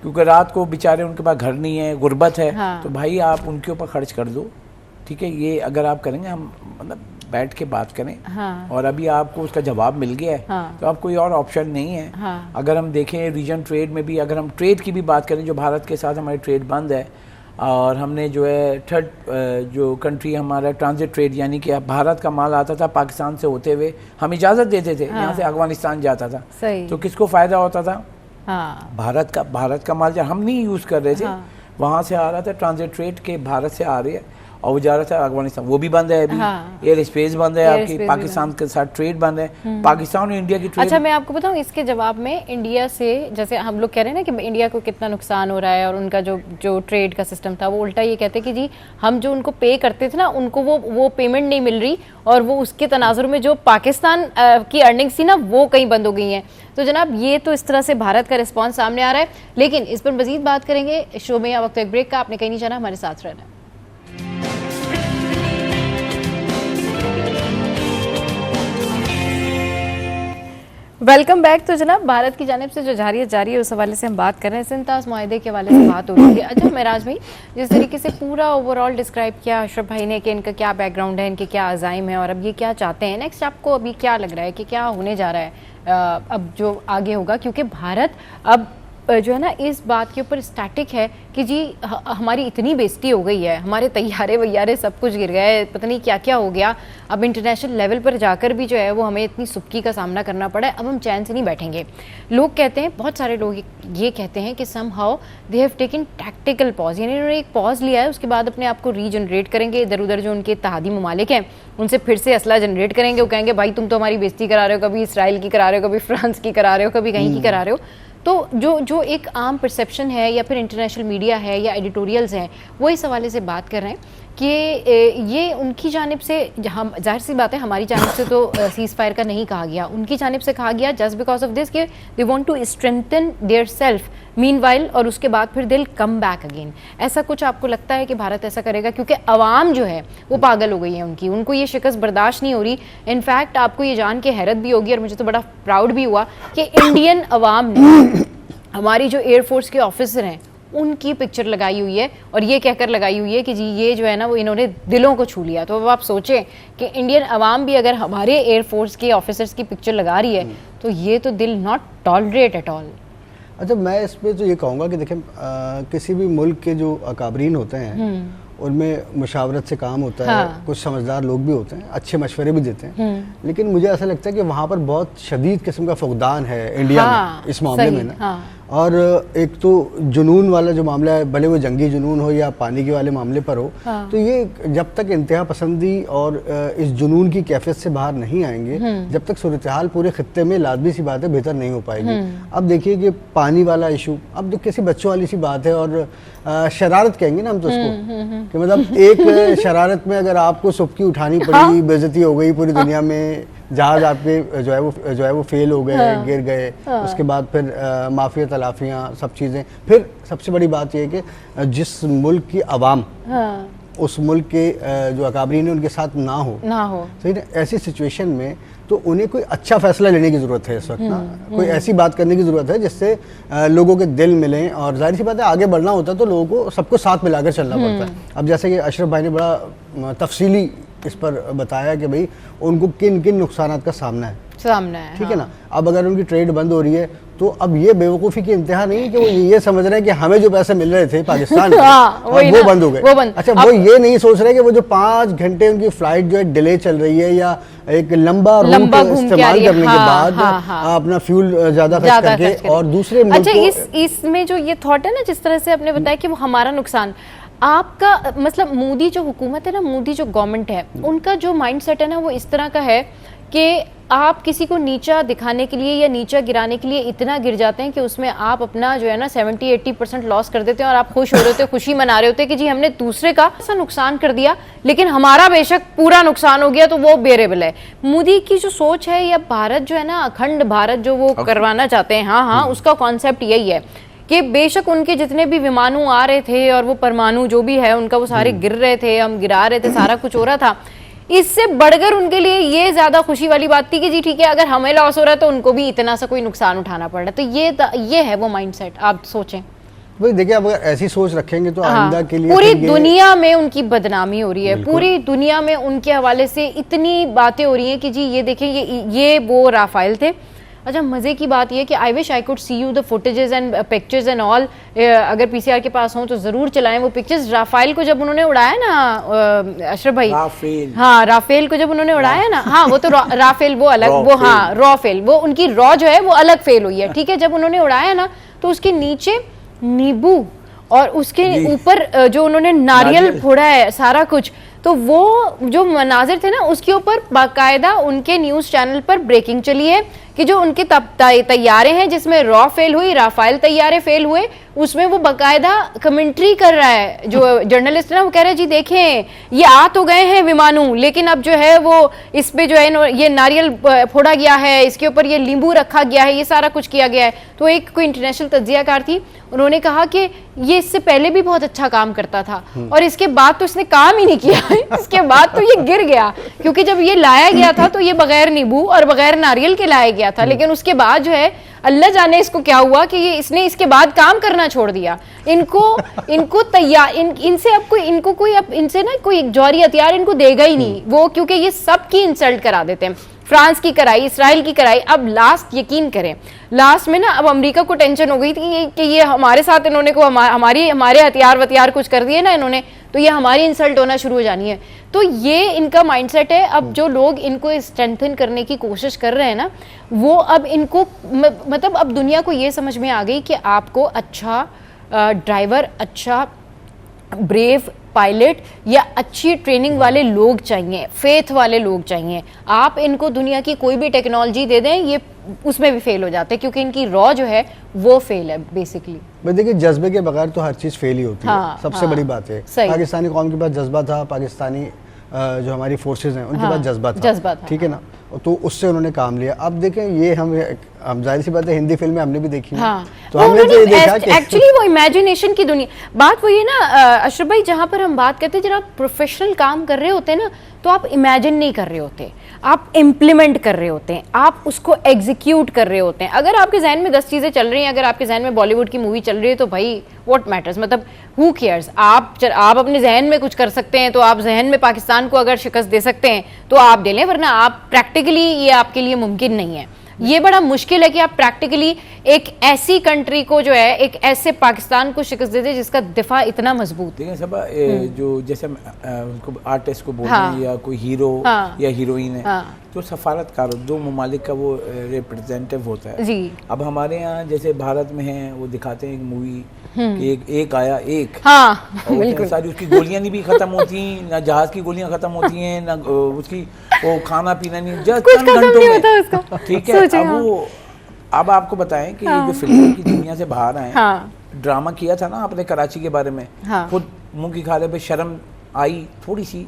Speaker 2: क्योंकि रात को बेचारे उनके पास घर नहीं है, गुर्बत है, तो भाई आप उनके ऊपर खर्च कर दो, ठीक है। ये अगर आप करेंगे, हम मतलब बैठ के बात करें, और अभी आपको उसका जवाब मिल गया है, तो अब कोई और ऑप्शन नहीं है। अगर हम देखें रीजन ट्रेड में भी, अगर हम ट्रेड की भी बात करें, जो भारत के साथ हमारी ट्रेड बंद है, और हमने जो है थर्ड जो कंट्री हमारा ट्रांजिट ट्रेड, यानी कि भारत का माल आता था पाकिस्तान से होते हुए, हम इजाज़त देते थे, यहाँ से अफगानिस्तान जाता था, तो किसको फ़ायदा होता था? भारत का माल जब हम नहीं यूज़ कर रहे थे, वहाँ से आ रहा था ट्रांजिट ट्रेड के, भारत से आ रही है और वो जा रहा था अफगानिस्तान, वो भी बंद है अभी। एयर स्पेस बंद है आपकी, पाकिस्तान के साथ ट्रेड बंद है, पाकिस्तान और इंडिया की ट्रेड।
Speaker 1: अच्छा, मैं आपको बताऊं, इसके जवाब में इंडिया से, जैसे हम लोग कह रहे हैं ना कि इंडिया को कितना नुकसान हो रहा है, और उनका जो ट्रेड का सिस्टम था वो उल्टा ये कहते कि जी हम जो उनको पे करते थे ना, उनको वो पेमेंट नहीं मिल रही, और वो उसके तनाजुर में जो पाकिस्तान की अर्निंग्स थी ना वो कहीं बंद हो गई हैं। तो जनाब ये तो इस तरह से भारत का रिस्पॉन्स सामने आ रहा है, लेकिन इस पर मजीद बात करेंगे शो में। वक्त एक ब्रेक का, आपने कहीं नहीं जाना, हमारे साथ रहना। Welcome back. तो जनाब भारत की जानिब से जो जारी है उस हवाले से हम बात कर रहे हैं, सिंतास मुआहदे के हवाले से बात हो रही है। अच्छा मेराज भाई, जिस तरीके से पूरा ओवरऑल डिस्क्राइब किया अशरफ भाई ने कि इनका क्या बैकग्राउंड है, इनके क्या अज़ाइम है और अब ये क्या चाहते हैं, नेक्स्ट आपको अभी क्या लग रहा है कि क्या होने जा रहा है अब जो आगे होगा, क्योंकि भारत अब जो है ना इस बात के ऊपर स्टैटिक है कि जी हमारी इतनी बेइज्जती हो गई है, हमारे तैयारे वैयारे सब कुछ गिर गए, पता नहीं क्या क्या हो गया, अब इंटरनेशनल लेवल पर जाकर भी जो है वो हमें इतनी सुक्की का सामना करना पड़ा है, अब हम चैन से नहीं बैठेंगे। लोग कहते हैं, बहुत सारे लोग ये कहते हैं कि somehow they have taken tactical pause, यानी उन्होंने एक पॉज लिया है, उसके बाद अपने आप को रीजनरेट करेंगे, इधर उधर जो उनके इत्तेहादी ममालिक हैं उनसे फिर से असला जनरेट करेंगे। वो कहेंगे भाई तुम तो हमारी बेइज्जती करा रहे हो, कभी इसराइल की करा रहे हो, कभी फ्रांस की करा रहे हो, कभी कहीं की करा रहे हो। तो जो एक आम परसेप्शन है या फिर इंटरनेशनल मीडिया है या एडिटोरियल्स हैं वो इस हवाले से बात कर रहे हैं कि ये उनकी जानिब से, हम जाहिर सी बात है हमारी जानिब से तो सीज़ फायर का नहीं कहा गया, उनकी जानिब से कहा गया जस्ट बिकॉज ऑफ दिस कि they want to strengthen their self meanwhile, और उसके बाद फिर दिल कम बैक अगेन। ऐसा कुछ आपको लगता है कि भारत ऐसा करेगा? क्योंकि अवाम जो है वो पागल हो गई है उनको ये शिकस्त बर्दाश्त नहीं हो रही। इनफैक्ट आपको ये जान के हैरत भी होगी और मुझे तो बड़ा प्राउड भी हुआ कि इंडियन अवाम ने हमारी जो एयरफोर्स के ऑफिसर हैं उनकी पिक्चर लगाई हुई है, और ये कहकर लगाई हुई है कि जी ये जो है ना वो इन्होंने दिलों को छू लिया। तो अब आप सोचें कि इंडियन अवाम भी अगर हमारे एयरफोर्स के ऑफिसर्स की पिक्चर लगा रही है तो ये तो they'll not tolerate at all.
Speaker 3: अच्छा, मैं इस पर तो ये कहूँगा कि देखें किसी भी मुल्क के जो अकाबरीन होते हैं उनमें मुशावरत से काम होता है, कुछ समझदार लोग भी होते हैं, अच्छे मशवरे भी देते हैं, लेकिन मुझे ऐसा लगता है कि वहाँ पर बहुत शदीद किस्म का फुकदान है इंडिया में इस मामले में ना। और एक तो जुनून वाला जो मामला है, भले वो जंगी जुनून हो या पानी के वाले मामले पर हो, तो ये जब तक इंतहा पसंदी और इस जुनून की कैफियत से बाहर नहीं आएंगे, जब तक सूरत हाल पूरे खित्ते में लाजमी सी बात है बेहतर नहीं हो पाएगी। अब देखिए कि पानी वाला इशू, अब जो किसी बच्चों वाली सी बात है, और शरारत कहेंगे ना हम तो उसको, कि मतलब एक शरारत में अगर आपको सुबकी उठानी पड़ी, बेइज्जती हो गई पूरी दुनिया में, जहाज आपके जो है वो फेल हो गए, गिर गए, उसके बाद फिर माफिया तलाफियाँ सब चीज़ें। फिर सबसे बड़ी बात यह है कि जिस मुल्क की आवाम उस मुल्क के जो अकाबरीन है उनके साथ ना हो सही ना, ऐसी सिचुएशन में तो उन्हें कोई अच्छा फैसला लेने की ज़रूरत है इस वक्त ना, कोई ऐसी बात करने की ज़रूरत है जिससे लोगों के दिल मिलें। और जाहिर सी बात है आगे बढ़ना होता है तो लोगों को सबको साथ मिलाकर चलना पड़ता है। अब जैसे कि अशरफ भाई ने बड़ा तफसीली इस पर बताया कि भाई उनको किन किन नुकसानात का सामना है, ठीक है ना। अब अगर उनकी ट्रेड बंद हो रही है तो अब ये बेवकूफ़ी की इंतहा नहीं है कि वो ये समझ रहे हैं कि हमें जो पैसे मिल रहे थे पाकिस्तान में वो बंद हो गए। अच्छा, वो ये नहीं सोच रहे कि वो जो 5 घंटे उनकी फ्लाइट जो है डिले चल रही है, या एक लंबा रूट इस्तेमाल करने के बाद अपना फ्यूल ज्यादा खर्च करके और दूसरे मुल्क
Speaker 1: को। इसमें जो ये थॉट है ना, जिस तरह से आपने बताया कि वो हमारा नुकसान, आपका मतलब मोदी जो हुकूमत है ना, मोदी जो गवर्नमेंट है, उनका जो माइंडसेट है ना वो इस तरह का है कि आप किसी को नीचा दिखाने के लिए या नीचा गिराने के लिए इतना गिर जाते हैं कि उसमें आप अपना जो है ना 70-80% लॉस कर देते हैं, और आप खुश हो रहे होते, खुशी मना रहे होते कि जी हमने दूसरे का ऐसा नुकसान कर दिया, लेकिन हमारा बेशक पूरा नुकसान हो गया तो वो बेरेबल है। मोदी की जो सोच है, या भारत जो है ना, अखंड भारत जो वो करवाना चाहते हैं, हाँ, उसका कॉन्सेप्ट यही है कि बेशक उनके जितने भी विमानों आ रहे थे और वो परमाणु जो भी है उनका, वो सारे गिर रहे थे, हम गिरा रहे थे, सारा कुछ हो रहा था, इससे बढ़कर उनके लिए ये ज्यादा खुशी वाली बात थी कि जी ठीक है, अगर हमें लॉस हो रहा है तो उनको भी इतना सा कोई नुकसान उठाना पड़ रहा है। तो ये है वो माइंडसेट। आप सोचें
Speaker 3: भाई, देखिए अब अगर ऐसी सोच रखेंगे तो आइंदा के लिए
Speaker 1: पूरी दुनिया में उनकी बदनामी हो रही है, पूरी दुनिया में उनके हवाले से इतनी बातें हो रही हैं कि जी ये देखें, ये वो राफेल थे। अच्छा, मजे की बात ये है कि I wish I could see you the footages and pictures and all, अगर पीसीआर के पास हो तो जरूर चलाएं वो पिक्चर्स। राफेल को जब उन्होंने उड़ाया ना अशरफ भाई, राफेल को जब उन्होंने उड़ाया ना, हाँ वो तो राफेल वो अलग, वो हाँ रॉफेल, वो उनकी रॉ जो है वो अलग फेल हुई है, ठीक है। जब उन्होंने उड़ाया ना तो उसके नीचे नींबू और उसके ऊपर जो उन्होंने नारियल फोड़ा है सारा कुछ, तो वो जो मनाजिर थे ना उसके ऊपर बाकायदा उनके न्यूज़ चैनल पर ब्रेकिंग चली है कि जो उनके तैयारे हैं जिसमें रॉ फेल हुई, राफेल तैयारे फेल हुए, उसमें वो बाकायदा कमेंट्री कर रहा है। जो जर्नलिस्ट है ना वो कह रहे हैं जी देखें ये आ तो गए हैं विमानू, लेकिन अब जो है वो इस पे जो है ये नारियल फोड़ा गया है, इसके ऊपर ये नींबू रखा गया है, ये सारा कुछ किया गया है। तो एक कोई इंटरनेशनल तज्जियाकार थी, उन्होंने कहा कि ये इससे पहले भी बहुत अच्छा काम करता था और इसके बाद तो इसने काम ही नहीं किया इसके बाद तो ये गिर गया, क्योंकि जब ये लाया गया था तो ये बगैर नींबू और बगैर नारियल के लाया गया था, लेकिन उसके बाद जो है अल्लाह जाने इसको क्या हुआ कि ये इसने इसके बाद काम करना छोड़ दिया। इनको तैयार इनसे अब कोई इनको कोई अब इनसे ना कोई जौहरी हथियार इनको देगा ही नहीं वो, क्योंकि ये सबकी इंसल्ट करा देते हैं। फ्रांस की कराई, इसराइल की कराई, अब लास्ट यकीन करें लास्ट में ना अब अमेरिका को टेंशन हो गई थी कि ये हमारे साथ इन्होंने को हमारे हथियार कुछ कर दिए ना इन्होंने, तो ये हमारी इंसल्ट होना शुरू हो जानी है। तो ये इनका माइंडसेट है। अब जो लोग इनको स्ट्रेंथन करने की कोशिश कर रहे हैं ना, वो अब इनको मतलब अब दुनिया को ये समझ में आ गई कि आपको अच्छा ड्राइवर, अच्छा ब्रेव पायलट या अच्छी ट्रेनिंग वाले लोग चाहिए, फेथ वाले लोग चाहिए। आप इनको दुनिया की कोई भी टेक्नोलॉजी दे दें, ये उसमें भी फेल हो जाते हैं, क्योंकि इनकी रॉ जो है वो फेल है बेसिकली।
Speaker 3: मैं देखिए जज्बे के बगैर तो हर चीज़ फेल ही होती है, सबसे बड़ी बात है। पाकिस्तानी कौम के पास जज्बा था, पाकिस्तानी जो हमारी फोर्सेज हैं उनके पास जज्बा था, ठीक है ना, तो उससे उन्होंने काम लिया। अब देखें ये हम जाहिर सी बात है हिंदी फिल्में हमने भी देखी हैं, तो हमने तो ये देखा कि
Speaker 1: एक्चुअली वो इमेजिनेशन की दुनिया, बात वो ये ना अशरफ भाई, जहाँ पर हम बात करते हैं जब आप प्रोफेशनल काम कर रहे होते हैं ना, तो आप इमेजिन नहीं कर रहे होते, आप इम्प्लीमेंट कर रहे होते हैं, आप उसको एग्जीक्यूट कर रहे होते हैं। अगर आपके जहन में 10 चीज़ें चल रही हैं, अगर आपके जहन में बॉलीवुड की मूवी चल रही है, तो भाई व्हाट मैटर्स, मतलब हु केयर्स। आप अपने जहन में कुछ कर सकते हैं, तो आप जहन में पाकिस्तान को अगर शिकस्त दे सकते हैं तो आप दे लें, वरना आप प्रैक्टिकली ये आपके लिए मुमकिन नहीं है। ये बड़ा मुश्किल है कि आप प्रैक्टिकली एक ऐसी कंट्री को जो है, एक ऐसे पाकिस्तान को शिकस्त दे दे जिसका दिफा इतना मजबूत।
Speaker 2: देखिए सब जो जैसे उनको आर्टिस्ट को बोल रहे हैं या कोई हीरो या हीरोइन है, तो सफारतकार दो ममालिक का वो रिप्रेजेंटेटिव होता है जी। अब हमारे यहाँ जैसे भारत में है, वो दिखाते हैं एक मूवी कि एक आया एक, और सारी उसकी गोलियां नहीं भी खत्म होती, ना जहाज की गोलियां खत्म होती हैं, ना उसकी वो खाना पीना नहीं, जस्ट चंद घंटों में, ठीक है। अब आपको बताएं कि जो फिल्म की दुनिया से बाहर आए, ड्रामा किया था ना आपने कराची के बारे में, खुद मुंह की खाने पे शर्म आई थोड़ी सी,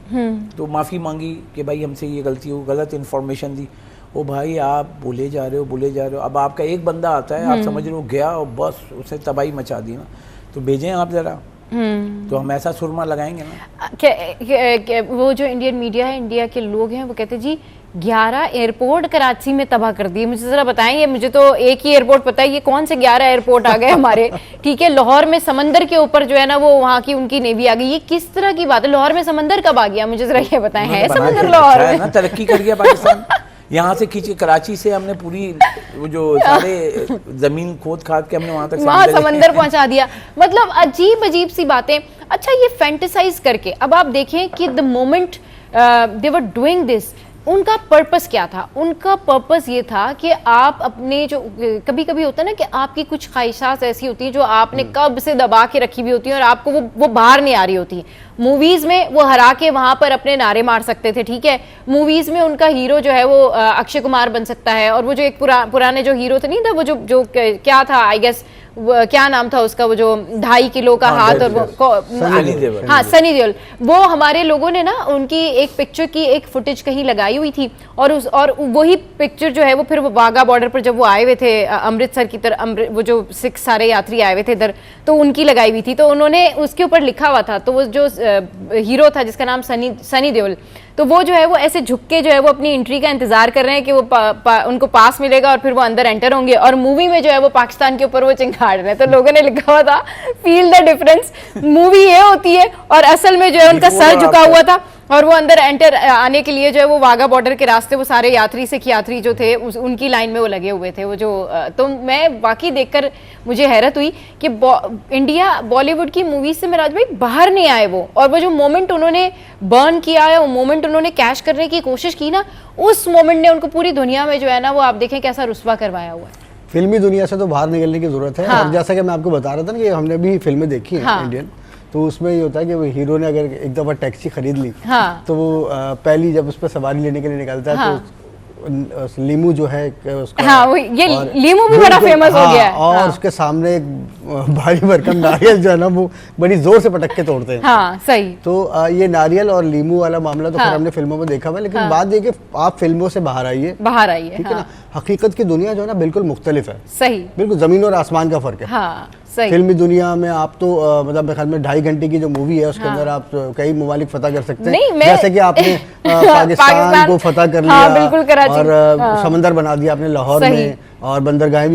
Speaker 2: तो माफी मांगी कि भाई हमसे ये गलती हो, गलत इन्फॉर्मेशन दी। ओ भाई आप बोले जा रहे हो, अब आपका एक बंदा आता है, आप समझ रहे हो गया और बस उसने तबाही मचा दी ना, तो भेजें आप जरा, तो हम ऐसा सुरमा लगाएंगे ना।
Speaker 1: वो जो इंडियन मीडिया है, इंडिया के लोग हैं, वो कहते जी 11 एयरपोर्ट कराची में तबाह कर दिए। मुझे जरा बताएं, ये मुझे तो एक ही एयरपोर्ट पता है, ये कौन से 11 एयरपोर्ट आ गए हमारे, ठीक है। लाहौर में समंदर के ऊपर जो है ना वो वहाँ की उनकी नेवी आ गई, ये किस तरह की बात है? लाहौर में समंदर कब आ गया, मुझे जरा ये बताएं। है समंदर लाहौर में?
Speaker 2: तरक्की कर गया पाकिस्तान, यहाँ से खींच के कराची से हमने पूरी वो जो सारे जमीन खोद खाद के हमने वहां तक
Speaker 1: समंदर पहुंचा दिया। मतलब अजीब अजीब सी बातें। अच्छा, ये फैंटेसाइज करके अब आप देखें कि the moment they were doing this, उनका पर्पस क्या था? उनका पर्पस ये था कि आप अपने जो कभी कभी होता है ना कि आपकी कुछ ख्वाहिशात ऐसी होती हैं जो आपने कब से दबा के रखी हुई होती हैं और आपको वो बाहर नहीं आ रही होती। मूवीज में वो हरा के वहां पर अपने नारे मार सकते थे, ठीक है। मूवीज में उनका हीरो जो है वो अक्षय कुमार बन सकता है, और वो जो एक पुराने जो हीरो थे नहीं था, वो जो क्या था, आई गेस क्या नाम था उसका, वो जो 2.5 किलो का हाथ, और वो सनी देओल। वो हमारे लोगों ने ना उनकी एक पिक्चर की एक फुटेज कहीं लगाई हुई थी, और वही पिक्चर जो है वो फिर वो वाघा बॉर्डर पर जब वो आए हुए थे अमृतसर की तरफ, वो जो सिख सारे यात्री आए हुए थे इधर, तो उनकी लगाई हुई थी, तो उन्होंने उसके ऊपर लिखा हुआ था, तो वो जो हीरो था जिसका नाम सनी देओल, तो वो जो है वो ऐसे झुक के जो है वो अपनी एंट्री का इंतजार कर रहे हैं कि वो उनको पास मिलेगा और फिर वो अंदर एंटर होंगे, और मूवी में जो है वो पाकिस्तान के ऊपर वो चिंगाड़ रहे हैं। तो लोगों ने लिखा हुआ था फील द डिफरेंस, मूवी ये होती है और असल में जो है उनका सर झुका हुआ था, और वो अंदर एंटर आने के लिए जो है वो वाघा बॉर्डर के रास्ते वो सारे सिख यात्री जो थे उनकी लाइन में वो लगे हुए थे, वो जो तो मैं बाकी देखकर मुझे हैरत हुई कि इंडिया बॉलीवुड की मूवी से मेराज भाई बाहर नहीं आए वो, और वो जो मोमेंट उन्होंने बर्न किया है, वो मोमेंट उन्होंने कैश करने की कोशिश की ना, उस मोमेंट ने उनको पूरी दुनिया में जो है ना वो आप देखें कैसा रुस्वा करवाया हुआ है।
Speaker 3: फिल्मी दुनिया से तो बाहर निकलने की जरूरत है। और जैसा कि मैं आपको बता रहा था ना कि हमने भी फिल्में देखी हैं इंडियन, तो उसमें ये होता है कि वो हीरो ने अगर एक दफा टैक्सी खरीद ली, तो वो पहली जब उस पर सवारी लेने के लिए निकलता है, तो लीमू जो है उसका,
Speaker 1: ये लीमू भी बड़ा फेमस हो गया है,
Speaker 3: और उसके सामने एक भारी भरकम नारियल जो है ना वो बड़ी जोर से पटक के तोड़ते हैं।
Speaker 1: सही।
Speaker 3: तो ये नारियल और लीमू वाला मामला तो खैर हमने फिल्मों में देखा हुआ, लेकिन बात ये कि आप फिल्मों से बाहर आइए, ठीक है ना। हकीकत की दुनिया जो है ना बिल्कुल मुख्तलिफ है।
Speaker 1: सही,
Speaker 3: बिल्कुल जमीन और आसमान का फर्क है। फिल्मी दुनिया में आप तो मतलब मेरे ख्याल में 2.5 घंटे की जो मूवी है उसके अंदर आप कई ममालिक फतह कर सकते हैं, जैसे कि आपने पाकिस्तान को फतह कर लिया, और समंदर बना दिया आपने लाहौर में, और बंदरगाहें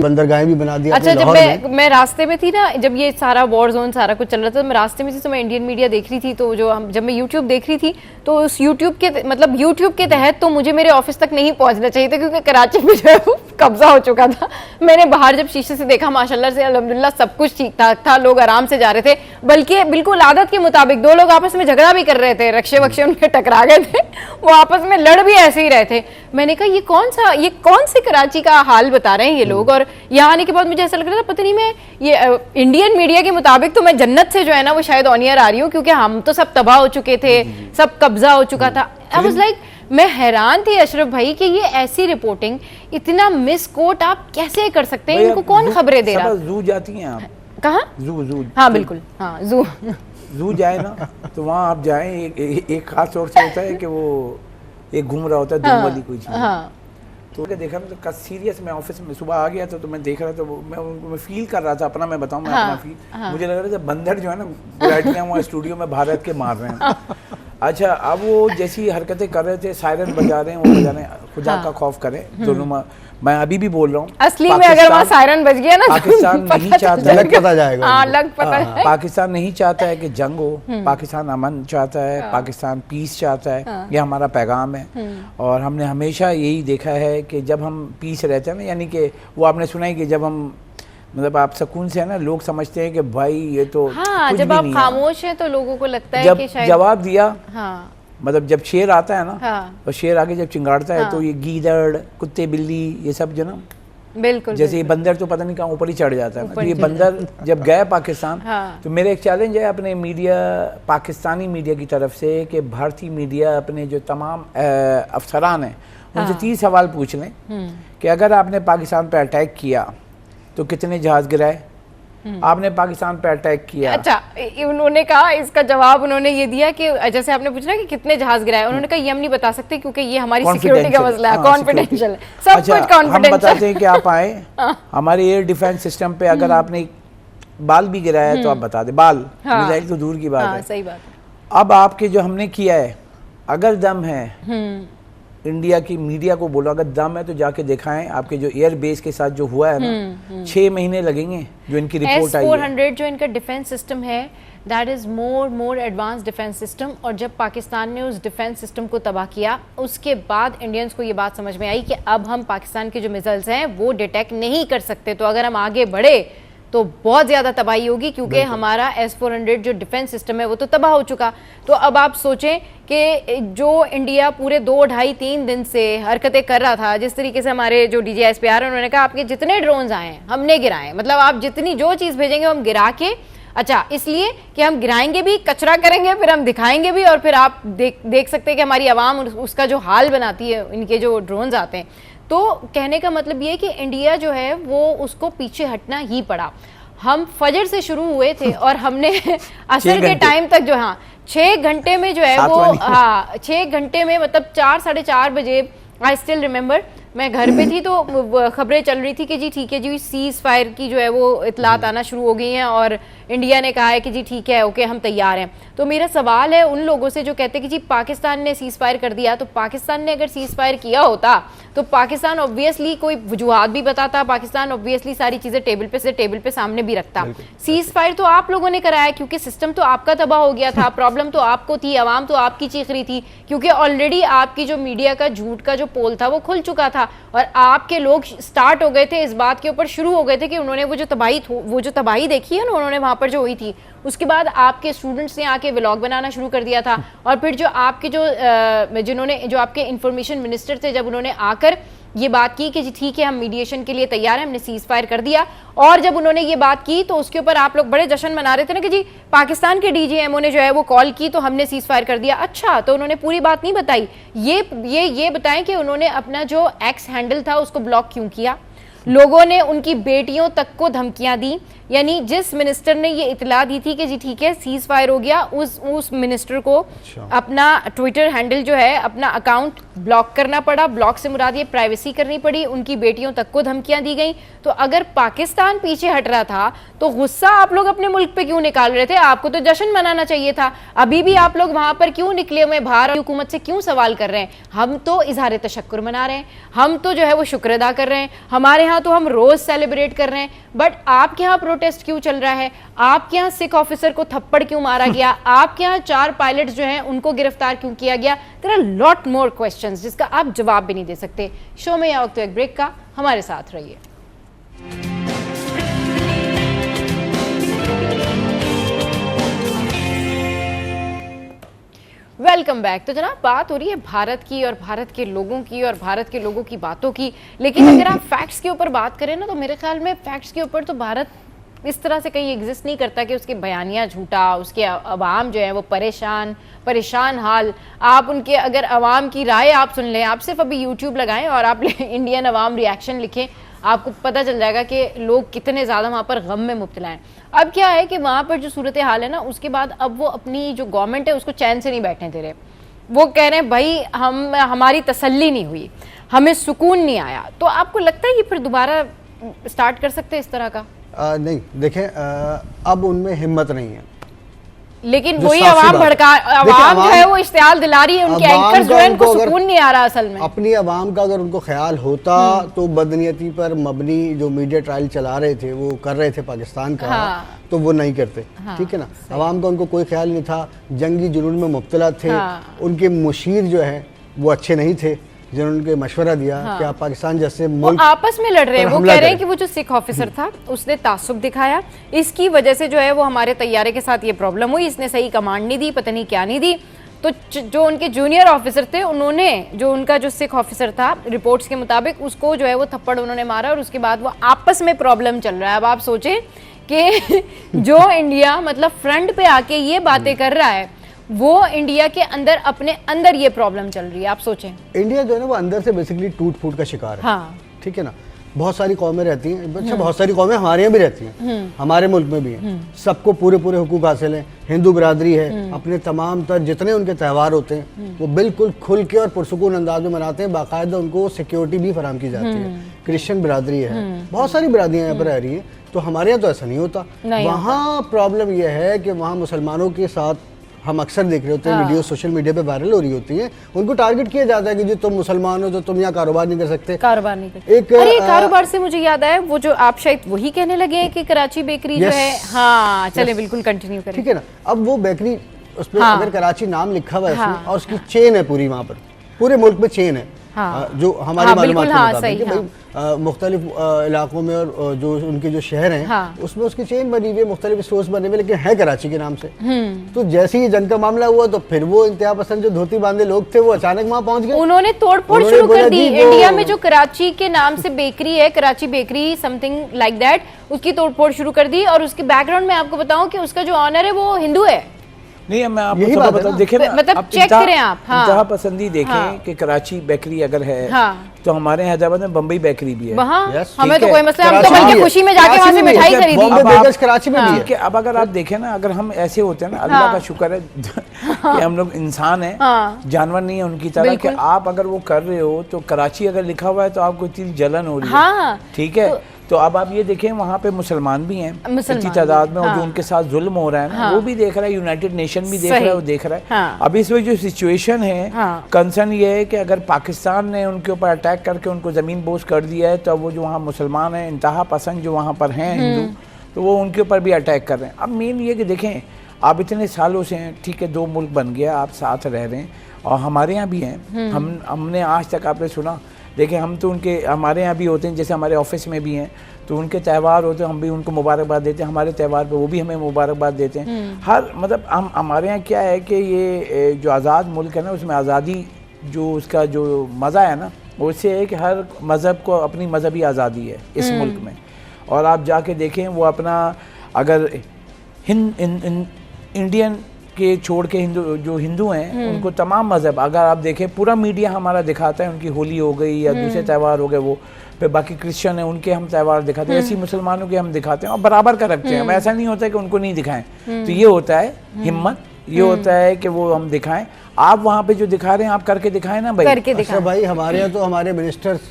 Speaker 3: भी बना दी।
Speaker 1: अच्छा, जब मैं रास्ते में थी ना, जब ये सारा वॉर जोन सारा कुछ चल रहा था, मैं रास्ते में थी, तो मैं इंडियन मीडिया देख रही थी, तो जब मैं यूट्यूब देख रही थी, तो उस यूट्यूब के तहत तो मुझे मेरे ऑफिस तक नहीं पहुंचना चाहिए था, क्योंकि कराची में जो है वो कब्जा हो चुका था। मैंने बाहर जब शीशे से देखा, माशाल्लाह से अल्हम्दुलिल्लाह सब कुछ ठीक ठाक था, लोग आराम से जा रहे थे, बल्कि बिल्कुल आदत के मुताबिक 2 लोग आपस में झगड़ा भी कर रहे थे, रक्षे वक्षे उनके टकरा गए थे, वो आपस में लड़ भी ऐसे ही रहे थे। मैंने कहा ये कौन से कराची का हाल बता रहे हैं ये लोग। और यहाँ आने के बाद मुझे ऐसा लग रहा था पता नहीं मैं ये इंडियन मीडिया के मुताबिक तो मैं जन्नत से जो है ना वो शायद ऑन ईयर आ रही हूँ, क्योंकि हम तो सब तबाह हो चुके थे, सब कब्जा हो चुका था। आई वाज लाइक, मैं हैरान थी अशरफ भाई कि ये ऐसी रिपोर्टिंग, इतना मिस कोट आप कैसे कर सकते हैं? इनको कौन खबरें दे रहा?
Speaker 2: जू जाती हैं आप?
Speaker 1: कहाँ?
Speaker 2: जू।
Speaker 1: हाँ बिल्कुल, हाँ
Speaker 2: जू जाए ना तो वहाँ आप जाए, एक खास तौर से होता है कि वो एक घूम रहा होता है धूम वाली कोई चीज, तो देखा मतलब सीरियस, मैं ऑफिस में सुबह आ गया था, तो मैं देख रहा था, मैं फील कर रहा था अपना, मैं बताऊं मैं अपना फील, मुझे लग रहा था बंदर जो है ना बुलेटियां वहाँ स्टूडियो में भारत के मार रहे हैं। अच्छा, अब वो जैसी हरकतें कर रहे थे, सायरन बजा रहे हैं, वो बजा रहे हैं, खुदा का खौफ करें। दोनों मैं अभी भी बोल रहा हूँ,
Speaker 1: असली में अगर वहाँ सायरन बज गया ना
Speaker 2: पाकिस्तान नहीं चाहता,
Speaker 3: लग पता जाएगा।
Speaker 2: पाकिस्तान नहीं चाहता है कि जंग हो, पाकिस्तान अमन चाहता है, पाकिस्तान पीस चाहता है, ये हमारा पैगाम है। और हमने हमेशा यही देखा है कि जब हम पीस रहते हैं ना, यानी कि वो आपने सुना है कि जब हम मतलब आप सुकून से है ना, लोग समझते हैं कि भाई ये तो
Speaker 1: हाँ, जब आप खामोश हैं तो लोगों को लगता है कि शायद
Speaker 2: जवाब दिया।
Speaker 1: हाँ,
Speaker 2: मतलब जब शेर आता है ना,
Speaker 1: हाँ,
Speaker 2: और शेर आगे जब चिंगाड़ता है तो ये गीदड़, कुत्ते, बिल्ली, ये सब जो ना,
Speaker 1: बिल्कुल
Speaker 2: जैसे ये बंदर तो पता नहीं कहाँ ऊपर ही चढ़ जाता है। तो ये बंदर जब गए पाकिस्तान, तो मेरा एक चैलेंज है अपने मीडिया, पाकिस्तानी मीडिया की तरफ से कि भारतीय मीडिया अपने जो तमाम अफसरान हैं उनसे 3 सवाल पूछ लें कि अगर आपने पाकिस्तान पर अटैक किया तो कितने जहाज गिराए, आपने पाकिस्तान पे अटैक किया।
Speaker 1: अच्छा, उन्होंने कहा, इसका जवाब उन्होंने ये दिया कि जैसे आपने पूछा कि कितने जहाज गिराए, उन्होंने कहा ये हम नहीं बता सकते क्योंकि ये हमारी सिक्योरिटी का मसला है, कॉन्फिडेंशियल है, सब कुछ कॉन्फिडेंशियल।
Speaker 2: हम बताते हैं कि आप आए हमारे एयर डिफेंस सिस्टम पे, अगर आपने बाल भी गिराया तो आप बता दें, बाल मिसाइल तो दूर की बात है।
Speaker 1: सही बात है।
Speaker 2: अब आपके जो हमने किया है, अगर दम है, इंडिया की मीडिया को बोलो अगर दम है तो जाके दिखाएं। आपके जो एयर बेस के साथ जो हुआ है ना, 6 महीने लगेंगे जो इनकी रिपोर्ट आई है।
Speaker 1: S-400 जो इनका डिफेंस सिस्टम है, that is more advance defence system. और जब पाकिस्तान ने उस डिफेंस सिस्टम को तबाह किया, उसके बाद इंडियंस को ये बात समझ में आई कि अब हम पाकिस्तान के जो मिसाइल्स हैं वो डिटेक्ट नहीं कर सकते। तो अगर हम आगे बढ़े तो बहुत ज़्यादा तबाही होगी, क्योंकि हमारा S-400 जो डिफेंस सिस्टम है वो तो तबाह हो चुका। तो अब आप सोचें कि जो इंडिया पूरे 2, 2.5, 3 दिन से हरकतें कर रहा था, जिस तरीके से हमारे जो DGSPR है उन्होंने कहा आपके जितने ड्रोन्स आए हैं हमने गिराए, मतलब आप जितनी जो चीज़ भेजेंगे हम गिरा के, अच्छा इसलिए कि हम गिराएंगे भी, कचरा करेंगे, फिर हम दिखाएंगे भी, और फिर आप देख सकते हैं कि हमारी आवाम उसका जो हाल बनाती है, इनके जो ड्रोन्स आते हैं। तो कहने का मतलब ये कि इंडिया जो है वो उसको पीछे हटना ही पड़ा। हम फजर से शुरू हुए थे और हमने असर के टाइम तक जो 6 घंटे में जो है वो 6 घंटे में मतलब 4, 4:30 बजे, आई स्टिल रिमेम्बर, मैं घर पे थी तो खबरें चल रही थी कि जी ठीक है जी, सीज फायर की जो है वो इतलात आना शुरू हो गई हैं और इंडिया ने कहा है कि जी ठीक है, ओके हम तैयार हैं। तो मेरा सवाल है उन लोगों से जो कहते हैं कि जी पाकिस्तान ने सीज फायर कर दिया, तो पाकिस्तान ने अगर सीज फायर किया होता तो पाकिस्तान ऑब्वियसली कोई वजूहात भी बताता, पाकिस्तान ऑब्वियसली सारी चीज़ें टेबल पे सामने भी रखता। सीज फायर तो आप लोगों ने कराया क्योंकि सिस्टम तो आपका तबाह हो गया था, प्रॉब्लम तो आपको थी, आवाम तो आपकी चीख रही थी, क्योंकि ऑलरेडी आपकी जो मीडिया का झूठ का जो पोल था वो खुल चुका था और आपके लोग स्टार्ट हो गए थे इस बात के ऊपर, शुरू हो गए थे कि उन्होंने वो जो तबाही देखी है ना उन्होंने वहाँ पर जो हुई थी, उसके बाद आपके स्टूडेंट्स ने आके व्लॉग बनाना शुरू कर दिया था। और फिर जो आपके जो आपके इंफॉर्मेशन मिनिस्टर थे, जब उन्होंने आकर ये बात की कि जी ठीक है हम मीडिएशन के लिए तैयार हैं, हमने सीज फायर कर दिया, और जब उन्होंने ये बात की तो उसके ऊपर आप लोग बड़े जश्न मना रहे थे ना कि जी पाकिस्तान के DGMO ने जो है वो कॉल की तो हमने सीज फायर कर दिया। अच्छा, तो उन्होंने पूरी बात नहीं बताई, ये बताएं कि उन्होंने अपना जो एक्स हैंडल था उसको ब्लॉक क्यों किया, लोगों ने उनकी बेटियों तक को धमकियां दी, यानी जिस मिनिस्टर ने ये इतला दी थी कि जी ठीक है सीज फायर हो गया, उस मिनिस्टर को अपना ट्विटर हैंडल जो है, अपना अकाउंट ब्लॉक करना पड़ा। ब्लॉक से मुराद ये प्राइवेसी करनी पड़ी, उनकी बेटियों तक को धमकियां दी गई। तो अगर पाकिस्तान पीछे हट रहा था तो गुस्सा आप लोग अपने मुल्क पे क्यों निकाल रहे थे? आपको तो जश्न मनाना चाहिए था। अभी भी आप लोग वहां पर क्यों निकले हुए, बाहर हुकूमत से क्यों सवाल कर रहे हैं? हम तो इजहार तशक्कुर मना रहे हैं, हम तो जो है वो शुक्र अदा कर रहे हैं, हमारे यहाँ तो हम रोज सेलिब्रेट कर रहे हैं, बट आपके यहाँ प्रोटेस्ट क्यों चल रहा है? आपके यहाँ सिख ऑफिसर को थप्पड़ क्यों मारा गया? आपके यहाँ 4 पायलट्स जो हैं उनको गिरफ्तार क्यों किया गया? There are lot more questions जिसका आप जवाब भी नहीं दे सकते। शो में या वक्त एक ब्रेक का, हमारे साथ रहिए। Welcome back. तो जनाब बात हो रही है भारत की और भारत के लोगों की और भारत के लोगों की बातों की, लेकिन अगर आप फैक्ट्स के ऊपर बात करें ना तो मेरे ख्याल में फैक्ट्स के ऊपर तो भारत इस तरह से कहीं एग्जिस्ट नहीं करता कि उसके बयानिया झूठा, उसके अवाम जो है वो परेशान हाल। आप उनके अगर अवाम की राय आप सुन लें, आप सिर्फ अभी यूट्यूब लगाएं और आप इंडियन अवाम रिएक्शन लिखें, आपको पता चल जाएगा कि लोग कितने ज़्यादा वहाँ पर गम में मुब्तला हैं। अब क्या है कि वहाँ पर जो सूरत हाल है ना, उसके बाद अब वो अपनी जो गवर्नमेंट है उसको चैन से नहीं बैठने दे रहे। वो कह रहे हैं भाई हमारी तसल्ली नहीं हुई, हमें सुकून नहीं आया। तो आपको लगता है कि फिर दोबारा स्टार्ट कर सकते हैं इस तरह का?
Speaker 3: नहीं, देखें अब उनमें हिम्मत नहीं है।
Speaker 1: लेकिन वही आवाम भड़का, आवाम जो है वो इश्तियाल दिला रही है, उनके एंकर्स जो है उनको सुकून नहीं आ रहा असल में।
Speaker 3: अपनी आवाम का अगर उनको ख्याल होता तो बदनीयती पर मबनी जो मीडिया ट्रायल चला रहे थे, वो कर रहे थे पाकिस्तान का, तो वो नहीं करते। ठीक है ना, आवाम का उनको कोई ख्याल नहीं था, जंगी जुनून में मुब्तला थे। उनके मुशीर जो है वो अच्छे नहीं थे, जिन्होंने उनके मशवरा दिया कि आप पाकिस्तान जैसे मुल्क
Speaker 1: आपस में लड़ रहे हैं। वो कह रहे हैं कि वो जो सिख ऑफिसर था उसने तासुब दिखाया, इसकी वजह से जो है वो हमारे तैयारे के साथ ये प्रॉब्लम हुई, इसने सही कमांड नहीं दी, पता नहीं क्या नहीं दी। तो जो उनके जूनियर ऑफिसर थे उन्होंने, जो उनका जो सिख ऑफिसर था रिपोर्ट्स के मुताबिक, उसको जो है वो थप्पड़ उन्होंने मारा और उसके बाद वो आपस में प्रॉब्लम चल रहा है। अब आप सोचें कि जो इंडिया मतलब फ्रंट पे आके ये बातें कर रहा है, वो इंडिया के अंदर अपने अंदर ये प्रॉब्लम चल रही है। आप सोचें
Speaker 3: इंडिया जो है ना वो अंदर से बेसिकली टूट फूट का शिकार है।
Speaker 1: हाँ।
Speaker 3: ठीक है ना, बहुत सारी कौमें रहती हैं, अच्छा बहुत सारी कौमें हमारे यहाँ भी रहती हैं, हमारे मुल्क में भी हैं, सबको पूरे पूरे हुकूक हासिल हैं। हिंदू बिरादरी है, अपने तमाम तर जितने उनके त्यौहार होते हैं वो बिल्कुल खुल के और पुरसुकून अंदाज में मनाते हैं, बाकायदा उनको सिक्योरिटी भी फराहम की जाती है। क्रिश्चियन बिरादरी है, बहुत सारी बिरादरियाँ यहाँ पर रह रही हैं, तो हमारे यहाँ तो ऐसा नहीं होता। वहाँ प्रॉब्लम यह है कि वहाँ मुसलमानों के साथ हम अक्सर देख रहे होते हैं, वीडियो सोशल मीडिया पे वायरल हो रही होती है, उनको टारगेट किया जाता है कि जी तुम मुसलमान हो तो तुम यहाँ कारोबार नहीं कर सकते,
Speaker 1: कारोबार नहीं कर। अरे कारोबार से मुझे याद आया, वो जो आप शायद वही कहने लगे हैं कि कराची बेकरी जो है, हाँ चले बिल्कुल कंटिन्यू करें।
Speaker 3: ठीक है ना, अब वो बेकरी उसमें अगर कराची नाम लिखा हुआ है और उसकी चेन है पूरी, वहाँ पर पूरे मुल्क में चेन है, जो हमारे मालूमात के मुताबिक भाई मुख्तलिफ इलाकों में और जो उनके जो शहर हैं उसमें उसकी चेन बनी हुई है, मुख्तलिफ स्टोर्स बने हुए, लेकिन है कराची के नाम से। तो जैसे ही जंग का मामला हुआ तो फिर वो इंतहा पसंद जो धोती बांधे लोग थे वो अचानक वहाँ पहुंच गए,
Speaker 1: उन्होंने तोड़फोड़ शुरू कर दी। इंडिया में जो कराची के नाम से बेकरी है, Karachi bakery something like that, उसकी तोड़फोड़ शुरू कर दी। और उसके बैकग्राउंड में आपको बताऊं कि उसका जो ऑनर है वो हिंदू है।
Speaker 2: नहीं, मैं आपको बता देखें ना,
Speaker 1: मतलब चेक करें आप,
Speaker 2: इंतहा पसंदी देखें कि कराची बेकरी अगर है तो हमारे हैदराबाद में बम्बई बेकरी भी है।
Speaker 1: हमें तो कोई मसला, हम तो बल्कि खुशी में जाके वहाँ से मिठाई खरीदी।
Speaker 3: कराची में भी है।
Speaker 2: अब अगर आप देखें ना, अगर हम ऐसे होते हैं ना, अल्लाह का शुक्र है कि हम लोग इंसान हैं, जानवर नहीं है उनकी तरह, कि आप अगर वो कर रहे हो तो कराची अगर लिखा हुआ है तो आपको इतनी जलन हो रही है। ठीक है, तो अब आप ये देखें वहाँ पे मुसलमान भी हैं इतनी तादाद में, और जो उनके साथ जुल्म हो रहा है ना वो भी देख रहा है, यूनाइटेड नेशन भी देख रहा है, वो देख रहा है। अब इस वक्त जो सिचुएशन है, कंसर्न ये है कि अगर पाकिस्तान ने उनके ऊपर अटैक करके उनको ज़मीन बोझ कर दिया है, तो वो जो वहाँ मुसलमान हैं, इंतहा पसंद जो वहाँ पर हैं हिंदू, तो वो उनके ऊपर भी अटैक कर रहे हैं। अब मेन ये कि देखें, आप इतने सालों से हैं, ठीक है, 2 मुल्क बन गया, आप साथ रह रहे हैं, और हमारे यहाँ भी हैं, हमने आज तक आपने सुना, देखें हम तो उनके, हमारे यहाँ भी होते हैं, जैसे हमारे ऑफिस में भी हैं, तो उनके त्यौहार होते हैं, हम भी उनको मुबारकबाद देते हैं, हमारे त्यौहार पे वो भी हमें मुबारकबाद देते हैं। हर मतलब हमारे यहाँ क्या है कि ये जो आज़ाद मुल्क है ना, उसमें आज़ादी जो उसका जो मज़ा है ना, वो इससे है कि हर मज़हब को अपनी मजहबी आज़ादी है इस मुल्क में। और आप जाके देखें, वो अपना अगर इंडियन के छोड़ के जो हिंदू हैं उनको तमाम मज़हब, अगर आप देखें पूरा मीडिया हमारा दिखाता है, उनकी होली हो गई या दूसरे त्यौहार हो गए, वो फिर बाकी क्रिश्चियन है उनके हम त्यौहार दिखाते हैं, ऐसी मुसलमानों के हम दिखाते हैं और बराबर का रखते हैं। ऐसा नहीं होता है कि उनको नहीं दिखाएं। तो ये होता है हिम्मत, ये होता है कि वो हम दिखाएं। आप वहाँ पे जो दिखा रहे हैं आप करके दिखाएं ना भाई।
Speaker 1: करके दिखाएं।
Speaker 3: अच्छा भाई, हमारे यहाँ तो हमारे मिनिस्टर्स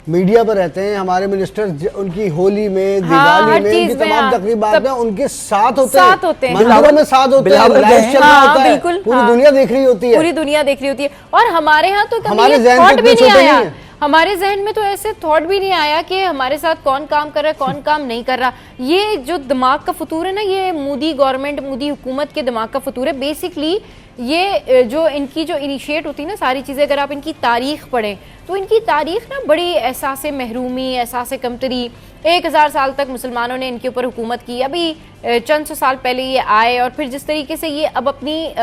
Speaker 3: मीडिया पर रहते हैं, हमारे मिनिस्टर्स उनकी होली में, दिवाली में, उनकी तमाम तकरीबात में उनके साथ होते हैं, मंदिरों में साथ होते हैं, लाइव चल रहा होता है, पूरी दुनिया देख रही होती है,
Speaker 1: पूरी दुनिया देख रही होती है। और हमारे यहाँ तो
Speaker 3: हमारे ज़हन में नहीं आया,
Speaker 1: हमारे जहन में तो ऐसे थॉट भी नहीं आया कि हमारे साथ कौन काम कर रहा है, कौन काम नहीं कर रहा। ये जो दिमाग का फतूर है ना, ये मोदी गवर्नमेंट, मोदी हुकूमत के दिमाग का फतूर है। बेसिकली ये जो इनकी जो इनिशिएट होती है ना सारी चीज़ें, अगर आप इनकी तारीख पढ़ें तो इनकी तारीख ना बड़ी एहसास महरूमी, एहसास कमतरी, 1000 साल तक मुसलमानों ने इनके ऊपर हुकूमत की। अभी चंद सौ साल पहले ये आए और फिर जिस तरीके से ये अब अपनी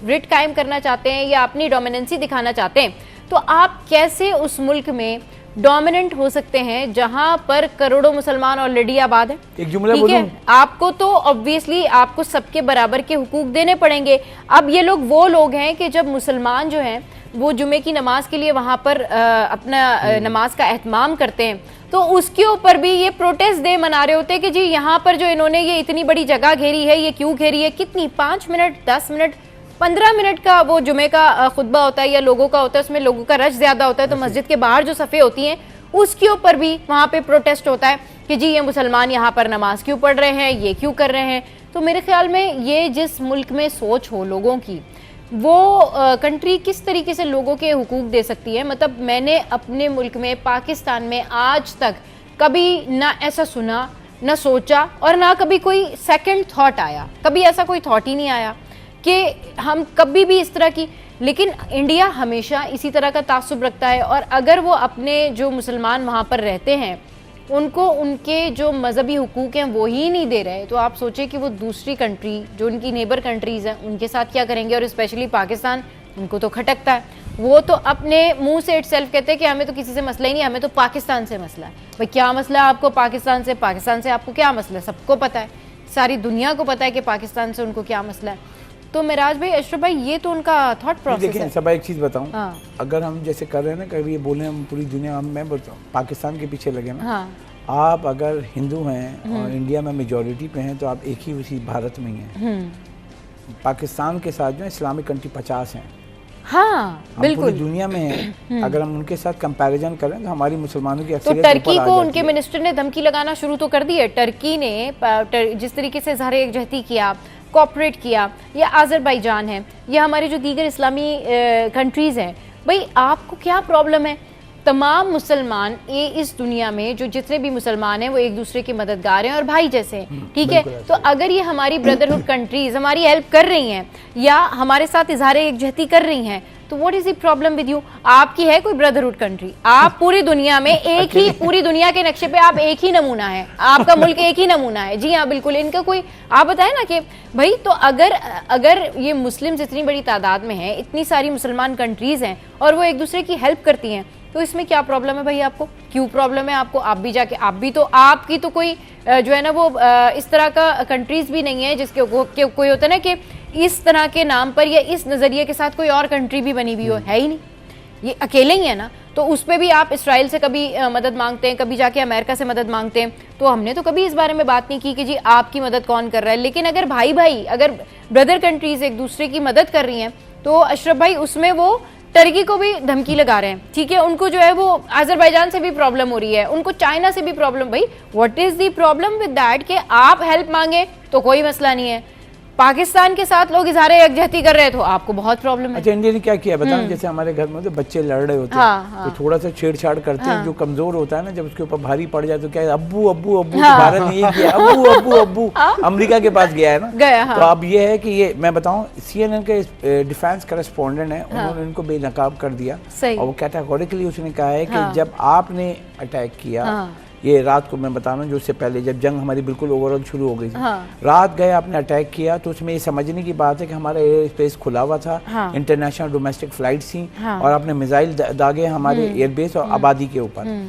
Speaker 1: रिट कायम करना चाहते हैं या अपनी डोमिनेंसी दिखाना चाहते हैं, तो आप कैसे उस मुल्क में डोमिनेंट हो सकते हैं जहां पर करोड़ों मुसलमान ऑलरेडी आबाद हैं?
Speaker 2: एक जुमला
Speaker 1: ठीक है, आपको तो ऑब्वियसली आपको सबके बराबर के हुकूक देने पड़ेंगे। अब ये लोग वो लोग हैं कि जब मुसलमान जो हैं वो जुमे की नमाज के लिए वहां पर अपना नमाज का एहतमाम करते हैं, तो उसके ऊपर भी ये प्रोटेस्ट डे मना रहे होते हैं कि जी यहाँ पर जो इन्होंने ये इतनी बड़ी जगह घेरी है, ये क्यों घेरी है, कितनी 5 मिनट 10 मिनट 15 मिनट का वो जुमे का खुतबा होता है या लोगों का होता है, उसमें लोगों का रश ज्यादा होता है, तो मस्जिद के बाहर जो सफ़े होती हैं उसके ऊपर भी वहाँ पे प्रोटेस्ट होता है। कि जी ये मुसलमान यहाँ पर नमाज क्यों पढ़ रहे हैं, ये क्यों कर रहे हैं। तो मेरे ख्याल में ये जिस मुल्क में सोच हो लोगों की, वो कंट्री किस तरीके से लोगों के हुकूक दे सकती है। मतलब मैंने अपने मुल्क में पाकिस्तान में आज तक कभी ना ऐसा सुना, ना सोचा, और ना कभी कोई सेकंड थॉट आया, कभी ऐसा कोई थॉट ही नहीं आया कि हम कभी भी इस तरह की। लेकिन इंडिया हमेशा इसी तरह का तासुब रखता है, और अगर वो अपने जो मुसलमान वहाँ पर रहते हैं उनको उनके जो मजहबी हुकूक हैं वो ही नहीं दे रहे, तो आप सोचें कि वो दूसरी कंट्री जो उनकी नेबर कंट्रीज़ हैं उनके साथ क्या करेंगे। और स्पेशली पाकिस्तान, उनको तो खटकता है। वो तो अपने मुंह से इटसेल्फ कहते हैं कि हमें तो किसी से मसला ही नहीं, हमें तो पाकिस्तान से मसला है। भाई क्या मसला है आपको पाकिस्तान से? पाकिस्तान से आपको क्या मसला है? सबको पता है, सारी दुनिया को पता है कि पाकिस्तान से उनको क्या मसला है। तो मेराज भाई, अशरफ भाई, ये तो उनका थॉट प्रोसेस है।
Speaker 2: सब एक चीज़ बताऊं, अगर हम जैसे कर रहे हैं ना, कभी ये बोले हम पूरी दुनिया, मैं बताऊँ पाकिस्तान के पीछे लगे ना, आप अगर हिंदू हैं और इंडिया में मेजॉरिटी पे हैं तो आप एक ही उसी भारत में ही हैं। पाकिस्तान के साथ जो इस्लामिक कंट्री 50 हैं।
Speaker 1: हाँ बिल्कुल,
Speaker 2: पूरी दुनिया में है। अगर हम उनके साथ कंपैरिजन करें तो हमारी मुसलमानों की
Speaker 1: तो टर्की को उनके मिनिस्टर ने धमकी लगाना शुरू तो कर दी है। टर्की ने जिस तरीके से इज़हार यकजहती किया, कोऑपरेट किया, या आज़रबाईजान है, या हमारे जो दीगर इस्लामी कंट्रीज़ हैं, भाई आपको क्या प्रॉब्लम है? तमाम मुसलमान ये इस दुनिया में जो जितने भी मुसलमान हैं वो एक दूसरे के मददगार हैं और भाई जैसे हैं, ठीक है। तो अगर ये हमारी ब्रदरहुड कंट्रीज हमारी हेल्प कर रही हैं या हमारे साथ इज़हार यकजहती कर रही हैं, तो what is the problem with you? आपकी है कोई ब्रदरहुड कंट्री? आप पूरी दुनिया में एक ही, पूरी दुनिया के नक्शे पे आप एक ही नमूना है, आपका मुल्क एक ही नमूना है। जी हाँ बिल्कुल, इनका कोई, आप बताएं ना कि भाई, तो अगर ये मुस्लिम्स इतनी बड़ी तादाद में हैं, इतनी सारी मुसलमान कंट्रीज हैं और वो एक दूसरे की हेल्प करती हैं, तो इसमें क्या प्रॉब्लम है भाई? आपको क्यों प्रॉब्लम है? आपको आप भी जाके, आप भी तो, आपकी तो कोई जो है ना वो इस तरह का कंट्रीज भी नहीं है जिसके कोई होता है ना कि इस तरह के नाम पर या इस नज़रिए के साथ कोई और कंट्री भी बनी हुई हो, है ही नहीं, ये अकेले ही है ना। तो उस पर भी आप इसराइल से कभी मदद मांगते हैं, कभी जाके अमेरिका से मदद मांगते हैं। तो हमने तो कभी इस बारे में बात नहीं की कि जी आपकी मदद कौन कर रहा है। लेकिन अगर भाई अगर ब्रदर कंट्रीज एक दूसरे की मदद कर रही हैं, तो अशरफ भाई उसमें वो टर्की को भी धमकी लगा रहे हैं, ठीक है। उनको जो है वो आज़रबाईजान से भी प्रॉब्लम हो रही है, उनको चाइना से भी प्रॉब्लम। भाई what is the problem with that कि आप हेल्प मांगे तो कोई मसला नहीं है, पाकिस्तान के साथ लोग इज़हार यकजहती कर रहे हैं तो आपको बहुत प्रॉब्लम है।
Speaker 2: अच्छा, इंडिया ने क्या किया बताओ? जैसे हमारे घर में तो बच्चे लड़ रहे होते हैं, तो थोड़ा सा छेड़छाड़ करते हैं, जो कमजोर होता है ना, जब उसके ऊपर भारी पड़ जाए तो क्या है, अब्बू अब्बू अब्बू, भारत ने ये किया, अब्बू अब्बू अब्बू, अमेरिका के पास गया है ना। तो अब ये है कि ये मैं बताऊं, CNN के डिफेंस करेस्पॉन्डेंट है, उन्होंने इनको बेनकाब कर दिया और वो कैटेगोरिकली उसने कहा है कि जब आपने अटैक किया, ये रात को मैं बता रहा हूँ, जो उससे पहले जब जंग हमारी बिल्कुल ओवरऑल शुरू हो गई थी, रात गए आपने अटैक किया, तो उसमें ये समझने की बात है कि हमारा एयर स्पेस खुला हुआ था, इंटरनेशनल डोमेस्टिक फ्लाइट थी, और आपने मिसाइल दागे हमारे एयरबेस और आबादी के ऊपर।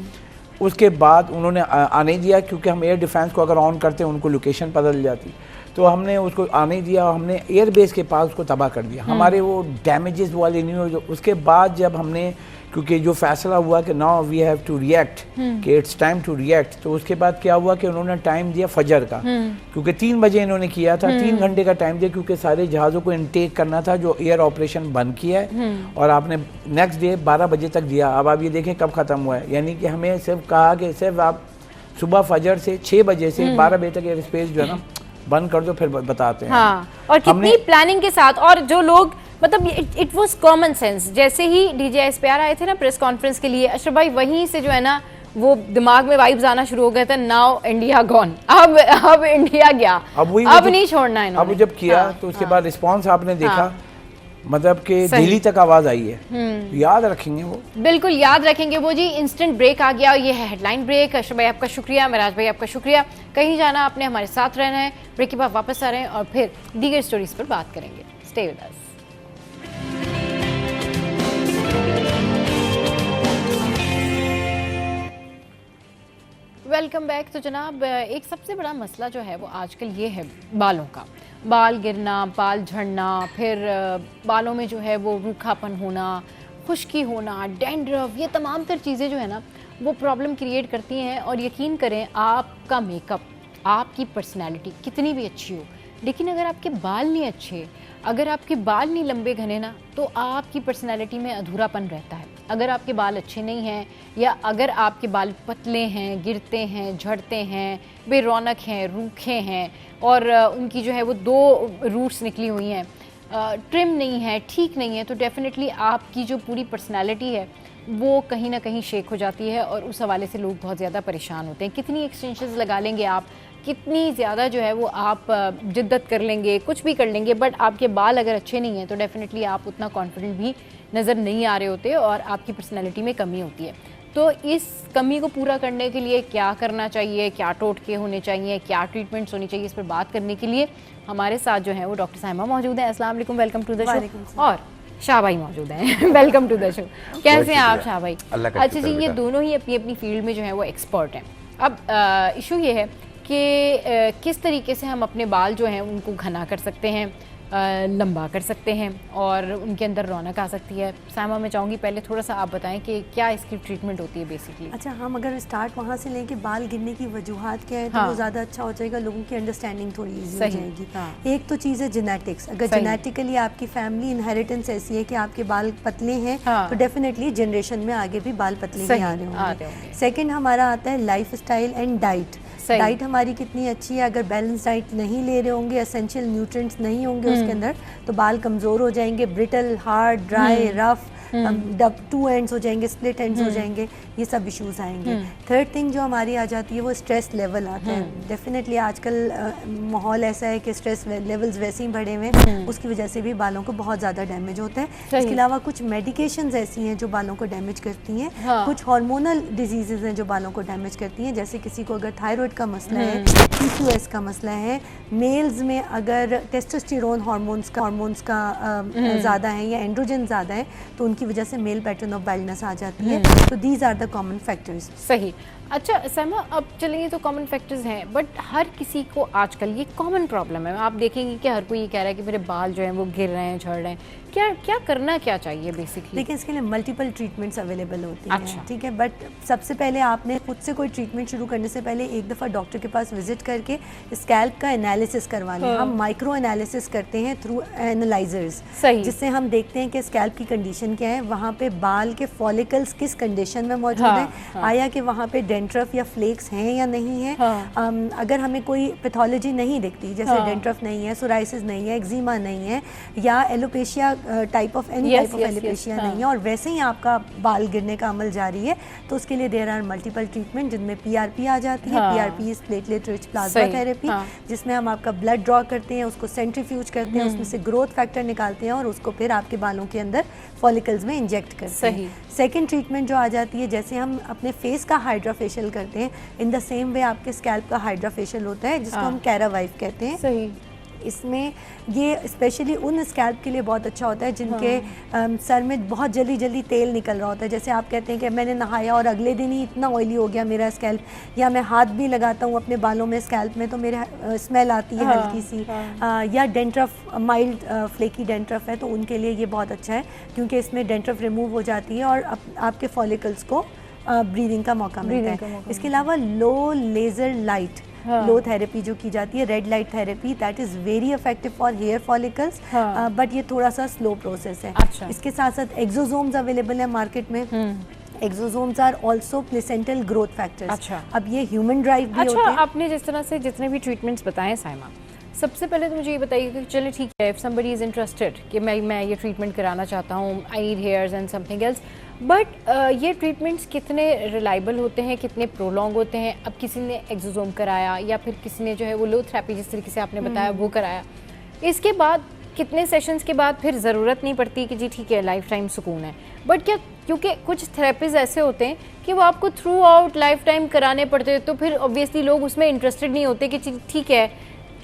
Speaker 2: उसके बाद उन्होंने आने दिया, क्योंकि हम एयर डिफेंस को अगर ऑन करते उनको लोकेशन बदल जाती, तो हमने उसको आने दिया और हमने एयरबेस के पास उसको तबाह कर दिया। हमारे वो डैमेजेस वाले नहीं हो। उसके बाद जब हमने, क्योंकि जो फैसला हुआ कि now we have to react, कि इट्स टाइम टू रिएक्ट, तो उसके बाद क्या हुआ कि उन्होंने टाइम दिया फजर का, क्योंकि 3 बजे इन्होंने किया था, 3 घंटे का टाइम दिया, क्योंकि सारे जहाज़ों को इनटेक करना था जो एयर ऑपरेशन बंद किया है, और आपने नेक्स्ट डे 12 बजे तक दिया। अब आप ये देखें कब ख़त्म हुआ है, यानी कि हमें सिर्फ कहा कि सिर्फ आप सुबह फजर से 6 बजे से 12 बजे तक एयर स्पेस जो है ना बंद कर दो, फिर बताते हैं।
Speaker 1: हाँ, और कितनी प्लानिंग के साथ, और जो लोग, मतलब इट वाज कॉमन सेंस। जैसे ही डीजे एसपीआर आए थे ना प्रेस कॉन्फ्रेंस के लिए, अशरफ भाई, वहीं से जो है ना वो दिमाग में वाइब्स आना शुरू हो गए थे, नाउ इंडिया गॉन, अब इंडिया गया, अब नहीं छोड़ना इन्होंने।
Speaker 2: अब जब किया तो उसके बाद रिस्पॉन्स आपने देखा, मतलब कि दिल्ली तक आवाज आई है, याद रखेंगे वो, बिल्कुल
Speaker 1: याद रखेंगे वो जी। इंस्टेंट ब्रेक आ गया, ये है हेडलाइन ब्रेक। अशरफ भाई आपका शुक्रिया, मेराज भाई आपका शुक्रिया। कहीं जाना आपने, हमारे साथ रहना है। ब्रेक के बाद वापस आ रहे हैं और फिर दीगर स्टोरीज पर बात करेंगे। Stay with us. Welcome back. तो जनाब, एक सबसे बड़ा मसला जो है वो आजकल ये है बालों का, बाल गिरना, बाल झड़ना, फिर बालों में जो है वो रूखापन होना, खुश्की होना, डैंड्रफ, ये तमाम तर चीज़ें जो है ना वो प्रॉब्लम क्रिएट करती हैं। और यकीन करें, आपका मेकअप, आपकी पर्सनैलिटी कितनी भी अच्छी हो, लेकिन अगर आपके बाल नहीं अच्छे, अगर आपके बाल नहीं लंबे घने ना, तो आपकी पर्सनैलिटी में अधूरापन रहता है। अगर आपके बाल अच्छे नहीं हैं या अगर आपके बाल पतले हैं, गिरते हैं, झड़ते हैं, बेरौनक हैं, रूखे हैं और उनकी जो है वो 2 रूट्स निकली हुई हैं, ट्रिम नहीं है, ठीक नहीं है, तो डेफिनेटली आपकी जो पूरी पर्सनालिटी है वो कहीं ना कहीं शेक हो जाती है और उस हवाले से लोग बहुत ज़्यादा परेशान होते हैं। कितनी एक्सटेंशंस लगा लेंगे आप, कितनी ज़्यादा जो है वो आप जिद्दत कर लेंगे, कुछ भी कर लेंगे, बट आपके बाल अगर अच्छे नहीं हैं तो डेफिनेटली आप उतना कॉन्फिडेंट भी नज़र नहीं आ रहे होते और आपकी पर्सनैलिटी में कमी होती है। तो इस कमी को पूरा करने के लिए क्या करना चाहिए, क्या टोटके होने चाहिए, क्या ट्रीटमेंट्स होनी चाहिए, इस पर बात करने के लिए हमारे साथ जो है वो डॉक्टर साइमा मौजूद हैं। अस्सलाम वालेकुम, वेलकम टू द शो। और शाह भाई मौजूद हैं, वेलकम टू द शो। कैसे हैं आप शाह भाई? अच्छा जी, ये दोनों ही अपनी अपनी फील्ड में जो है वो एक्सपर्ट हैं। अब इशू ये है कि किस तरीके से हम अपने बाल जो हैं उनको घना कर सकते हैं, लंबा कर सकते हैं और उनके अंदर रौनक आ सकती है। साइमा, मैं चाहूँगी पहले थोड़ा सा आप बताएं कि क्या इसकी ट्रीटमेंट होती है बेसिकली।
Speaker 4: अच्छा, हम अगर स्टार्ट वहाँ से लें कि बाल गिरने की वजूहात क्या है तो वो ज़्यादा अच्छा हो जाएगा, लोगों की अंडरस्टैंडिंग थोड़ी ईजी हो जाएगी। एक तो चीज़ है जेनेटिक्स। अगर जेनेटिकली आपकी फैमिली इनहेरिटेंस ऐसी है कि आपके बाल पतले हैं तो डेफिनेटली जनरेशन में आगे भी बाल पतले ही आ रहे होंगे। सेकेंड हमारा आता है life style and diet. Diet हमारी कितनी अच्छी है, अगर बैलेंस डाइट नहीं ले रहे होंगे, एसेंशियल न्यूट्रिएंट्स नहीं होंगे उसके अंदर, तो बाल कमज़ोर हो जाएंगे, brittle, hard, dry, rough, two ends हो जाएंगे, स्प्लिट एंड्स हो जाएंगे, ये सब इश्यूज आएंगे। थर्ड थिंग जो हमारी आ जाती है वो स्ट्रेस लेवल आता है। डेफिनेटली आजकल माहौल ऐसा है कि स्ट्रेस लेवल्स वैसे ही बढ़े हुए हैं, उसकी वजह से भी बालों को बहुत ज़्यादा डैमेज होता है। इसके अलावा कुछ मेडिकेशंस ऐसी हैं जो बालों को डैमेज करती हैं, कुछ हार्मोनल डिजीजेज हैं जो बालों को डैमेज करती हैं, जैसे किसी को अगर थायराइड का मसला है, PCOS का मसला है, मेल्स में अगर टेस्टोस्टेरोन हार्मोन्स का ज़्यादा है या एंड्रोजन ज़्यादा है तो उनकी वजह से मेल पैटर्न ऑफ बाल्डनेस आ जाती है। तो these are the common factors.
Speaker 1: सही। अच्छा साइमा, अब चलेंगे तो कॉमन फैक्टर्स हैं, बट हर किसी को आजकल ये कॉमन प्रॉब्लम है। आप देखेंगे कि हर कोई ये कह रहा है कि मेरे बाल जो हैं वो गिर रहे हैं, झड़ रहे हैं। क्या करना क्या चाहिए बेसिकली?
Speaker 4: देखिए, इसके लिए मल्टीपल ट्रीटमेंट्स अवेलेबल होती हैं, ठीक है, बट सबसे पहले आपने खुद से कोई ट्रीटमेंट शुरू करने से पहले एक दफ़ा डॉक्टर के पास विजिट करके स्कैल्प का एनालिसिस करवा लें। हम माइक्रो एनालिसिस करते हैं थ्रू एनालाइजर्स, जिससे हम देखते हैं कि स्कैल्प की कंडीशन क्या है, वहाँ पे बाल के फॉलिकल्स किस कंडीशन में मौजूद हैं, आया कि वहाँ पे डेंड्रफ या फ्लेक्स हैं या नहीं है। अगर हमें कोई पैथोलॉजी नहीं दिखती, जैसे डेंड्रफ नहीं है, सोराइसिस नहीं है, एक्जिमा नहीं है, या alopecia type of any type of alopecia नहीं है और वैसे ही आपका बाल गिरने का अमल जारी है, तो उसके लिए देयर आर मल्टीपल ट्रीटमेंट, जिनमें PRP आ जाती है। PRP is platelet rich plasma therapy, जिसमें हम आपका ब्लड ड्रॉ करते हैं, उसको सेंट्रीफ्यूज करते हैं, उसमें से ग्रोथ फैक्टर निकालते हैं और उसको फिर आपके बालों के अंदर फॉलिकल्स में इंजेक्ट करते हैं। सेकेंड ट्रीटमेंट जो आ जाती है, जैसे हम अपने फेस का हाइड्रा फेशियल करते हैं, इन द सेम वे आपके स्कैल्प का हाइड्रा फेशियल होता है, जिसको हम कैरावाइव कहते हैं।
Speaker 1: सही।
Speaker 4: इसमें ये स्पेशली उन स्कैल्प के लिए बहुत अच्छा होता है जिनके सर में बहुत जल्दी जल्दी तेल निकल रहा होता है। जैसे आप कहते हैं कि मैंने नहाया और अगले दिन ही इतना ऑयली हो गया मेरा स्कैल्प, या मैं हाथ भी लगाता हूँ अपने बालों में स्कैल्प में तो मेरे स्मेल आती है हल्की सी, या डेंड्रफ, माइल्ड फ्लेकी डेंड्रफ है, तो उनके लिए ये बहुत अच्छा है क्योंकि इसमें डेंड्रफ रिमूव हो जाती है और आपके फॉलिकल्स को ब्रीदिंग का मौका मिलता है। इसके अलावा low laser light low therapy जो की जाती है, red light therapy, that is very effective for hair follicles, but ये थोड़ा सा स्लो प्रोसेस है। इसके साथ साथ एक्सोसोम्स अवेलेबल है मार्केट में। Exosomes are also placental growth factors. अब ये ह्यूमन ड्राइव भी होते हैं।
Speaker 1: आपने जिस तरह से जितने भी ट्रीटमेंट्स बताएं साइमा, सबसे पहले तो मुझे ये बताइए कि चलिए ठीक है, इफ समबडी इज़ इंटरेस्टेड कि मैं ये ट्रीटमेंट कराना चाहता हूँ, I need hairs and something else, but ये ट्रीटमेंट्स कितने रिलायबल होते हैं, कितने प्रोलॉन्ग होते हैं? अब किसी ने एक्सोसोम कराया या फिर किसी ने जो है वो लो थेरेपी जिस तरीके से आपने बताया वो कराया, इसके बाद कितने सेशंस के बाद फिर ज़रूरत नहीं पड़ती कि जी ठीक है लाइफ टाइम सुकून है? बट क्या, क्योंकि कुछ थेरेपीज ऐसे होते हैं कि वो आपको थ्रू आउट लाइफ टाइम कराने पड़ते हैं, तो फिर ऑब्वियसली लोग उसमें इंटरेस्टेड नहीं होते कि ठीक है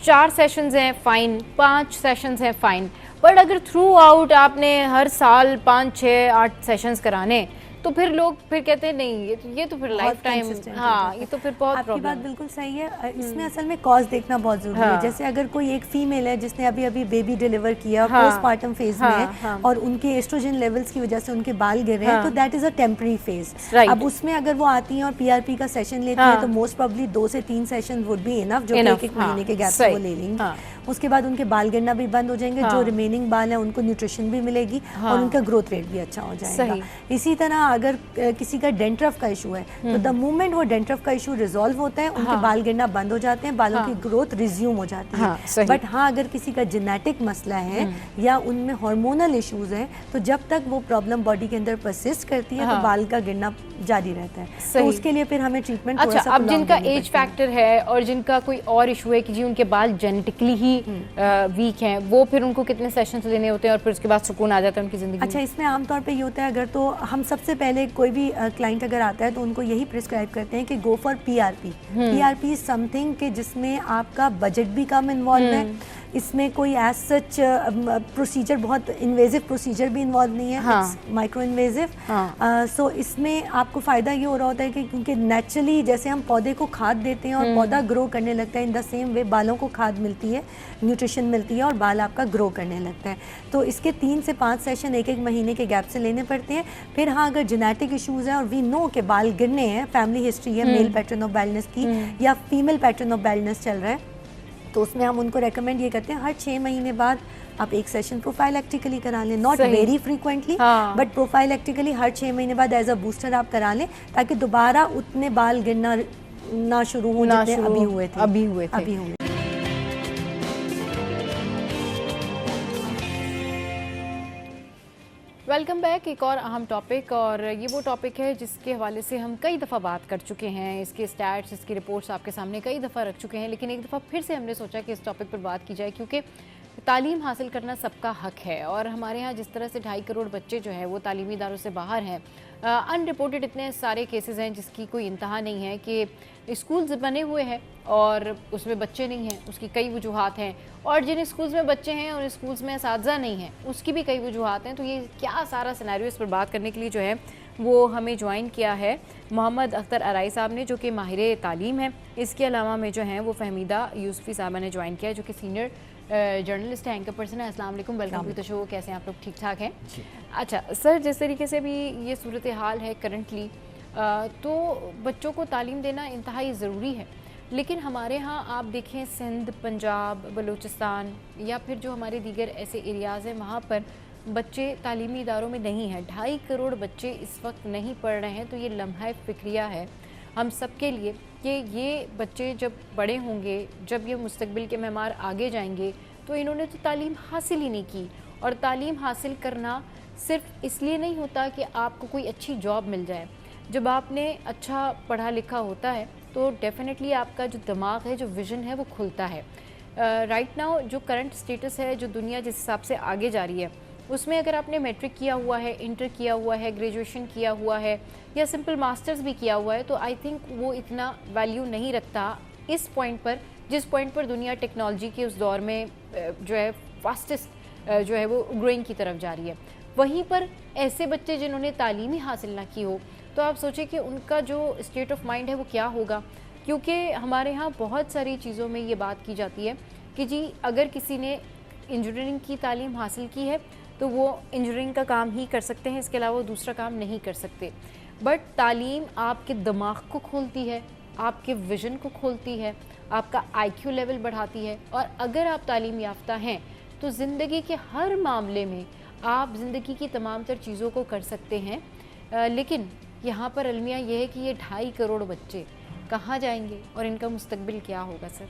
Speaker 1: 4 सेशंस हैं फ़ाइन, 5 सेशंस हैं फ़ाइन, बट अगर थ्रू आउट आपने हर साल 5, 6, 8 सेशंस कराने तो फिर लोग फिर कहते हैं नहीं ये तो फिर लाइफ टाइम, हाँ ये तो फिर बहुत
Speaker 4: आपकी बात बिल्कुल सही है। इसमें असल में कॉज देखना बहुत जरूरी है। जैसे अगर कोई एक फीमेल है जिसने अभी बेबी डिलीवर किया, पोस्टमार्टम फेज में है और उनके एस्ट्रोजन लेवल्स की वजह से उनके बाल गिर रहे हैं, तो that is a temporary phase. अब उसमें अगर वो आती हैं और PRP का सेशन लेती है तो मोस्ट प्रोबेबली 2 से 3 सेशन वुड बी इनफ, जो एक महीने के गैप से वो ले लेंगी। उसके बाद उनके बाल गिरना भी बंद हो जाएंगे, जो रिमेनिंग बाल हैं उनको न्यूट्रिशन भी मिलेगी और उनका ग्रोथ रेट भी अच्छा हो जाएगा। इसी तरह अगर किसी का डेंड्रफ का इशू है तो द मोमेंट वो डेंड्रफ का इशू रिजॉल्व होता है, उनके बाल गिरना बंद हो जाते हैं, बालों की ग्रोथ रिज्यूम हो जाती है। बट हाँ, अगर किसी का जेनेटिक मसला है या उनमें हार्मोनल इश्यूज हैं, तो जब तक वो प्रॉब्लम बॉडी के अंदर परसिस्ट करती है तो बाल का गिरना जारी रहता है। तो उसके लिए फिर हमें ट्रीटमेंट
Speaker 1: अच्छा, अब जिनका एज फैक्टर है और जिनका कोई और इशू है कि जी उनके बाल जेनेटिकली ही वीक हैं, वो फिर उनको कितने सेशंस लेने होते हैं और फिर उसके बाद सुकून आ जाता है उनकी जिंदगी?
Speaker 4: अच्छा, इसमें आमतौर पे ये होता है, अगर तो हम सबसे पहले कोई भी क्लाइंट अगर आता है तो उनको यही प्रिस्क्राइब करते हैं कि go for PRP। PRP is something कि जिसमें आपका बजट भी कम इन्वॉल्व है, इसमें कोई एज सच प्रोसीजर, बहुत इन्वेजिव प्रोसीजर भी इन्वॉल्व नहीं है, माइक्रो इन्वेजिव। सो इसमें आपको फ़ायदा ये हो रहा होता है कि क्योंकि नेचुरली जैसे हम पौधे को खाद देते हैं और पौधा ग्रो करने लगता है, इन द सेम वे बालों को खाद मिलती है, न्यूट्रिशन मिलती है और बाल आपका ग्रो करने लगता है। तो इसके 3 से 5 सेशन एक महीने के गैप से लेने पड़ते हैं। फिर हाँ, अगर जेनेटिक इशूज़ हैं और वी नो के बाल गिरने हैं, फैमिली हिस्ट्री है मेल पैटर्न ऑफ बाल्डनेस की या फीमेल पैटर्न ऑफ बाल्डनेस चल रहा है, तो उसमें हम उनको रेकमेंड ये करते हैं हर 6 महीने बाद आप एक सेशन प्रोफाइलेक्टिकली करा लें, not very frequently but prophylactically हर 6 महीने बाद एज अ बूस्टर आप करा लें, ताकि दोबारा उतने बाल गिरना ना शुरू हो जितने अभी हुए थे।
Speaker 1: Welcome back. एक और अहम टॉपिक, और ये वो टॉपिक है जिसके हवाले से हम कई दफ़ा बात कर चुके हैं, इसके स्टैट्स, इसकी रिपोर्ट्स आपके सामने कई दफ़ा रख चुके हैं, लेकिन एक दफ़ा फिर से हमने सोचा कि इस टॉपिक पर बात की जाए, क्योंकि तालीम हासिल करना सबका हक है। और हमारे यहाँ जिस तरह से 2.5 करोड़ बच्चे जो है वो तालीमी इदारों से बाहर हैं, अनरिपोर्टेड इतने सारे केसेस हैं जिसकी कोई इंतहा नहीं है, कि स्कूल्स बने हुए हैं और उसमें बच्चे नहीं हैं, उसकी कई वजूहात हैं, और जिन स्कूल्स में बच्चे हैं और स्कूल्स में असातिज़ा नहीं हैं उसकी भी कई वजूहात हैं। तो ये क्या सारा सिनेरियो, इस पर बात करने के लिए जो है वो हमें ज्वाइन किया है मोहम्मद अख्तर अराई साहब ने, जो कि माहिर तालीम है। इसके अलावा में जो हैं वो फहमीदा यूसुफी साहबा ने ज्वाइन किया, जो कि सीनियर जर्नलिस्ट है, एंकर पर्सन है। अस्सलाम वालेकुम, वेलकम टू द शो। कैसे हैं आप लोग? ठीक ठाक हैं? अच्छा सर, जिस तरीके से भी ये सूरत हाल है करंटली, तो बच्चों को तालीम देना इंतहाई ज़रूरी है, लेकिन हमारे यहाँ आप देखें सिंध, पंजाब, बलूचिस्तान या फिर जो हमारे दीगर ऐसे एरियाज़ हैं, वहाँ पर बच्चे तालीमी इदारों में नहीं हैं। 2.5 करोड़ बच्चे इस वक्त नहीं पढ़ रहे हैं। तो ये लम्हा फ़िक्रिया है हम सब के लिए कि ये बच्चे जब बड़े होंगे, जब ये मुस्तकबिल के मेमार आगे जाएंगे, तो इन्होंने तो तालीम हासिल ही नहीं की। और तालीम हासिल करना सिर्फ इसलिए नहीं होता कि आपको कोई अच्छी जॉब मिल जाए। जब आपने अच्छा पढ़ा लिखा होता है तो डेफिनेटली आपका जो दिमाग है, जो विज़न है, वो खुलता है। राइट नाउ जो करंट स्टेटस है, जो दुनिया जिस हिसाब से आगे जा रही है, उसमें अगर आपने मैट्रिक किया हुआ है, इंटर किया हुआ है, ग्रेजुएशन किया हुआ है या सिंपल मास्टर्स भी किया हुआ है, तो आई थिंक वो इतना वैल्यू नहीं रखता इस पॉइंट पर, जिस पॉइंट पर दुनिया टेक्नोलॉजी के उस दौर में जो है फास्टेस्ट जो है वो ग्रोइंग की तरफ जा रही है। वहीं पर ऐसे बच्चे जिन्होंने तालीम ही हासिल ना की हो, तो आप सोचें कि उनका जो स्टेट ऑफ माइंड है वो क्या होगा। क्योंकि हमारे यहाँ बहुत सारी चीज़ों में ये बात की जाती है कि जी अगर किसी ने इंजीनियरिंग की तालीम हासिल की है तो वो इंजीनियरिंग का काम ही कर सकते हैं, इसके अलावा वो दूसरा काम नहीं कर सकते। बट तालीम आपके दिमाग को खोलती है, आपके विज़न को खोलती है, आपका IQ लेवल बढ़ाती है। और अगर आप तालीम याफ्ता हैं तो ज़िंदगी के हर मामले में आप ज़िंदगी की तमाम तर चीज़ों को कर सकते हैं। लेकिन यहाँ पर अलमिया ये है कि ये 2.5 करोड़ बच्चे कहाँ जाएंगे और इनका मुस्तकबिल क्या होगा सर?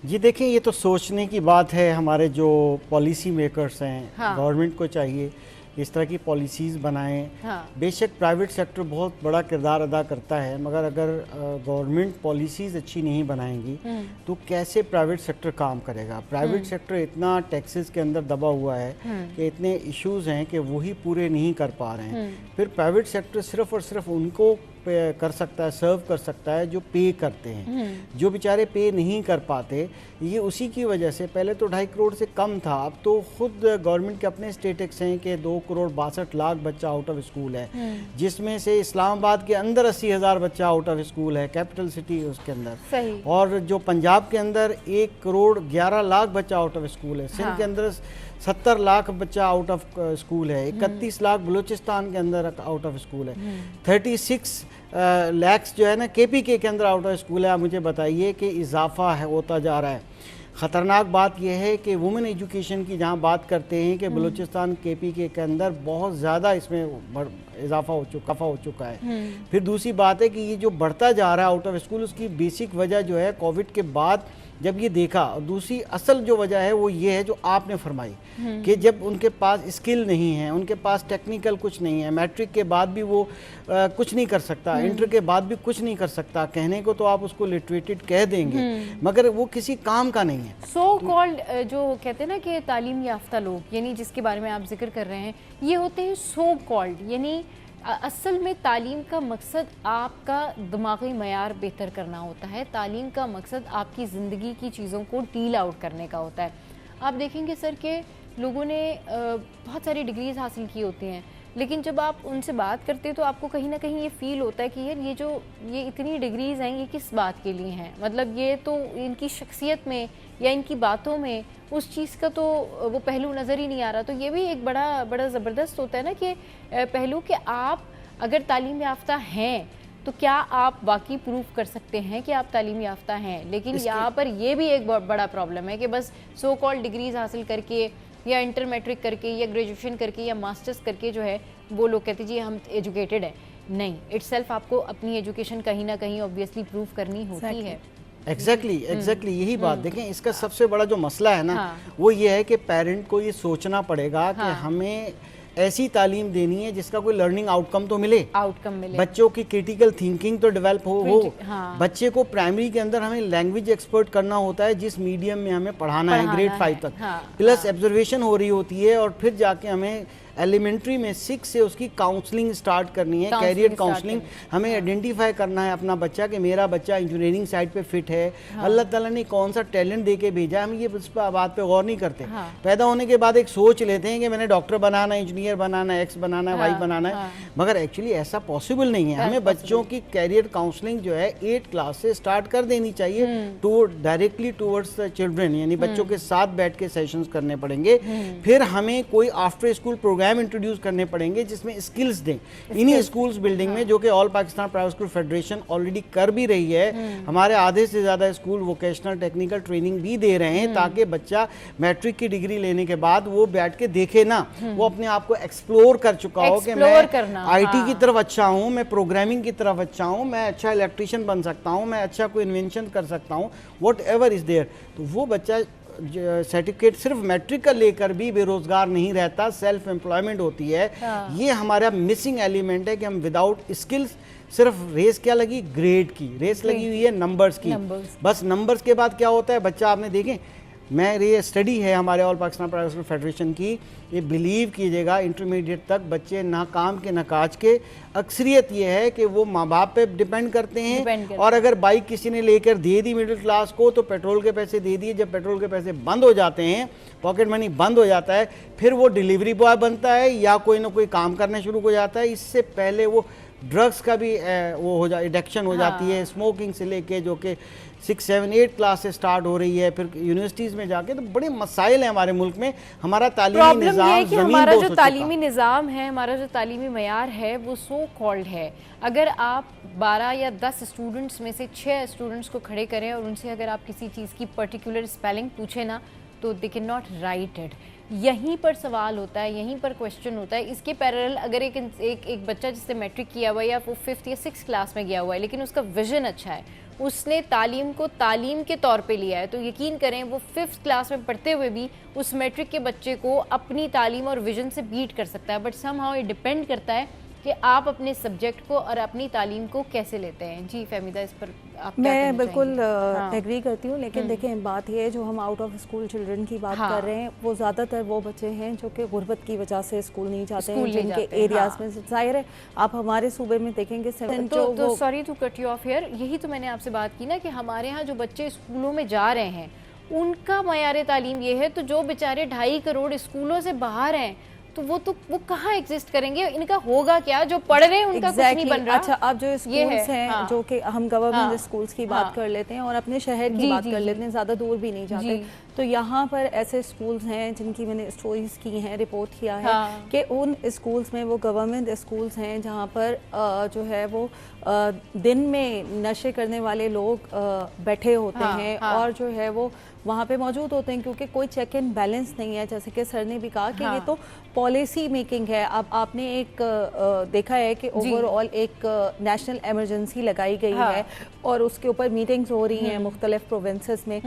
Speaker 5: जी देखिए, ये तो सोचने की बात है। हमारे जो पॉलिसी मेकर्स हैं, गवर्नमेंट को चाहिए इस तरह की पॉलिसीज़ बनाएं। बेशक प्राइवेट सेक्टर बहुत बड़ा किरदार अदा करता है, मगर अगर गवर्नमेंट पॉलिसीज़ अच्छी नहीं बनाएंगी तो कैसे प्राइवेट सेक्टर काम करेगा? प्राइवेट सेक्टर इतना टैक्सेस के अंदर दबा हुआ है कि इतने इश्यूज़ हैं कि वही पूरे नहीं कर पा रहे हैं। फिर प्राइवेट सेक्टर सिर्फ़ और सिर्फ उनको कर सकता है, सर्व कर सकता है जो पे करते हैं। जो बेचारे पे नहीं कर पाते, ये उसी की वजह से पहले तो 2.5 करोड़ से कम था, अब तो खुद गवर्नमेंट के अपने स्टेटिस्टिक्स हैं कि 2 करोड़ 62 लाख बच्चा आउट ऑफ स्कूल है, जिसमें से इस्लामाबाद के अंदर 80,000 बच्चा आउट ऑफ स्कूल है, कैपिटल सिटी उसके अंदर। सही। और जो पंजाब के अंदर 1 करोड़ 11 लाख बच्चा आउट ऑफ स्कूल है, सिंध के अंदर 70 लाख बच्चा आउट ऑफ स्कूल है, 31 लाख बलूचिस्तान के अंदर आउट ऑफ स्कूल है, 36 लैक्स जो है ना KPK के अंदर आउट ऑफ स्कूल है। आप मुझे बताइए कि इजाफा है होता जा रहा है। ख़तरनाक बात यह है कि वुमेन एजुकेशन की जहाँ बात करते हैं कि बलूचिस्तान केपी के अंदर बहुत ज़्यादा इसमें इजाफा हो चुका है। फिर दूसरी बात है कि ये जो बढ़ता जा रहा है आउट ऑफ स्कूल, उसकी बेसिक वजह जो है कोविड के बाद जब ये देखा, और दूसरी असल जो वजह है वो ये है जो आपने फरमाई कि जब उनके पास स्किल नहीं है, उनके पास टेक्निकल कुछ नहीं है, मैट्रिक के बाद भी वो कुछ नहीं कर सकता, इंटर के बाद भी कुछ नहीं कर सकता, कहने को तो आप उसको लिटरेटेड कह देंगे मगर वो किसी काम का नहीं है।
Speaker 1: सो कॉल्ड जो कहते हैं ना कि तालीम याफ्ता लोग, यानी जिसके बारे में आप जिक्र कर रहे हैं, ये होते हैं सो कॉल्ड, यानी असल में तालीम का मकसद आपका दिमागी मयार बेहतर करना होता है। तालीम का मकसद आपकी ज़िंदगी की चीज़ों को डील आउट करने का होता है। आप देखेंगे सर कि लोगों ने बहुत सारी डिग्रीज हासिल की होती हैं, लेकिन जब आप उनसे बात करते हैं तो आपको कहीं ना कहीं ये फील होता है कि यार ये इतनी डिग्रीज हैं, ये किस बात के लिए हैं, मतलब ये तो इनकी शख्सियत में या इनकी बातों में उस चीज़ का तो वो पहलू नज़र ही नहीं आ रहा। तो ये भी एक बड़ा ज़बरदस्त होता है ना कि पहलू कि आप अगर तालीम याफ्ता हैं तो क्या आप वाकई प्रूफ कर सकते हैं कि आप तालीम याफ्ता हैं। लेकिन यहाँ पर ये भी एक बहुत बड़ा प्रॉब्लम है कि बस सो कॉल्ड डिग्रीज हासिल करके या इंटर मैट्रिक करके या ग्रेजुएशन करके या मास्टर्स करके जो है वो लोग कहते जी हम एजुकेटेड हैं। नहीं, इटसेल्फ आपको अपनी एजुकेशन कहीं ना कहीं ऑब्वियसली प्रूफ करनी होती है।
Speaker 5: एग्जैक्टली यही बात देखें। इसका सबसे बड़ा जो मसला है ना वो ये है कि पेरेंट को ये सोचना पड़ेगा कि हमें ऐसी तालीम देनी है जिसका कोई लर्निंग आउटकम तो मिले, बच्चों की क्रिटिकल थिंकिंग तो डेवलप हो। बच्चे को प्राइमरी के अंदर हमें लैंग्वेज एक्सपर्ट करना होता है जिस मीडियम में हमें पढ़ाना है ग्रेड 5 तक, प्लस ऑब्जर्वेशन हो रही होती है और फिर जाके हमें एलिमेंट्री में 6 से उसकी काउंसलिंग स्टार्ट करनी है, कैरियर काउंसलिंग। हमें आइडेंटिफाई करना है अपना बच्चा कि मेरा बच्चा इंजीनियरिंग साइड पे फिट है, अल्लाह ताला ने कौन सा टैलेंट दे के भेजा है। हम ये इस बात पे गौर नहीं करते। पैदा होने के बाद एक सोच लेते हैं कि मैंने डॉक्टर बनाना है, इंजीनियर बनाना है, एक्स बनाना है, वाई बनाना है, मगर एक्चुअली ऐसा पॉसिबल नहीं है। हमें बच्चों की कैरियर काउंसलिंग जो है 8 क्लास से स्टार्ट कर देनी चाहिए, डायरेक्टली टूवर्ड्स द चिल्ड्रन, यानी बच्चों के साथ बैठ के सेशंस करने पड़ेंगे। फिर हमें कोई आफ्टर स्कूल प्रोग्राम इंट्रोड्यूस करने पड़ेंगे जिसमें स्किल्स दें। इन्हीं स्कूल्स बिल्डिंग में जो कि all Pakistan private school federation already कर भी रही है, हमारे आधे से ज्यादा स्कूल वोकेशनल टेक्निकल ट्रेनिंग भी दे रहे हैं ताकि बच्चा मैट्रिक की डिग्री लेने के बाद वो बैठ के देखे ना, वो अपने आप को एक्सप्लोर कर चुका हो कि मैं IT की तरफ अच्छा हूँ, मैं प्रोग्रामिंग की तरफ अच्छा हूँ, मैं अच्छा इलेक्ट्रिशियन बन सकता हूँ, मैं अच्छा कोई इन्वेंशन कर सकता हूँ, वॉट एवर इज देयर। तो वो बच्चा सर्टिफिकेट सिर्फ मैट्रिक का लेकर भी बेरोजगार नहीं रहता, सेल्फ एम्प्लॉयमेंट होती है। ये हमारा मिसिंग एलिमेंट है कि हम विदाउट स्किल्स, सिर्फ रेस क्या लगी, ग्रेड की रेस लगी हुई है, नंबर्स की। बस नंबर्स के बाद क्या होता है, बच्चा आपने देखें, ये स्टडी है हमारे all Pakistan private school federation की, ये बिलीव कीजिएगा इंटरमीडिएट तक बच्चे नाकाम के नकाज के। अक्सरियत ये है कि वो माँ बाप पे डिपेंड करते हैं और अगर बाइक किसी ने लेकर दे दी मिडिल क्लास को तो पेट्रोल के पैसे दे दिए। जब पेट्रोल के पैसे बंद हो जाते हैं, पॉकेट मनी बंद हो जाता है, फिर वो डिलीवरी बॉय बनता है या कोई ना कोई काम करना शुरू हो जाता है। इससे पहले वो ड्रग्स का भी वो हो जा एडिक्शन हो जाती है, स्मोकिंग से लेके जो कि 6, 7, 8 क्लास से स्टार्ट हो रही है, फिर यूनिवर्सिटीज़ में जाके। तो बड़े मसाइल हैं हमारे मुल्क में। हमारा तालीमी निज़ाम,
Speaker 1: हमारा जो तालीमी निज़ाम है, हमारा जो तालीमी मयार है वो सो कॉल्ड है। अगर आप 12 या 10 स्टूडेंट्स में से 6 स्टूडेंट्स को खड़े करें और उनसे अगर आप किसी चीज़ की पर्टिकुलर स्पेलिंग पूछे ना तो they can not right it. यहीं पर सवाल होता है, यहीं पर क्वेश्चन होता है। इसके पैरेलल अगर एक बच्चा जिससे मैट्रिक किया हुआ है या वो 5th या 6th क्लास में गया हुआ है लेकिन उसका विजन अच्छा है, उसने तालीम को तालीम के तौर पे लिया है, तो यकीन करें वो 5th क्लास में पढ़ते हुए भी उस मैट्रिक के बच्चे को अपनी तालीम और विजन से बीट कर सकता है। बट समहाउ ये डिपेंड करता है कि आप अपने सब्जेक्ट को और अपनी तालीम को कैसे लेते हैं। जी फहमीदा, इस पर आप
Speaker 6: मैं बिल्कुल एग्री करती हूँ, लेकिन देखें बात ये है, जो हम आउट ऑफ स्कूल चिल्ड्रन की बात कर रहे हैं वो ज़्यादातर वो बच्चे हैं जो कि गुर्बत की वजह से स्कूल नहीं जाते हैं, जिनके एरियाज़ में जाहिर है आप हमारे सूबे में देखेंगे।
Speaker 1: तो sorry to cut you off here, यही तो मैंने आपसे बात की ना कि हमारे यहाँ जो बच्चे स्कूलों में जा रहे हैं उनका मयार तालीम ये है, तो जो बेचारे 2.5 करोड़ स्कूलों से बाहर हैं तो वो कहाँ एग्जिस्ट करेंगे, इनका होगा क्या? जो पढ़ रहे हैं उनका कुछ नहीं बन रहा।
Speaker 6: अच्छा, अब जो स्कूल्स हैं जो कि हम गवर्नमेंट स्कूल्स की बात कर लेते हैं और अपने शहर की बात कर लेते हैं, ज़्यादा दूर भी नहीं जाते, तो यहाँ पर ऐसे स्कूल्स हैं जिनकी मैंने स्टोरीज की हैं, रिपोर्ट किया है कि उन स्कूल्स में वो गवर्नमेंट स्कूल्स हैं जहाँ पर जो है वो दिन में नशे करने वाले लोग बैठे होते हैं और जो है वो वहाँ पे मौजूद होते हैं, क्योंकि कोई चेक एंड बैलेंस नहीं है। जैसे कि सर ने भी कहा कि ये तो पॉलिसी मेकिंग है। अब आपने एक देखा है कि ओवरऑल एक नेशनल इमरजेंसी लगाई गई है और उसके ऊपर मीटिंग्स हो रही हैं मुख्तलिफ प्रोविंसेस में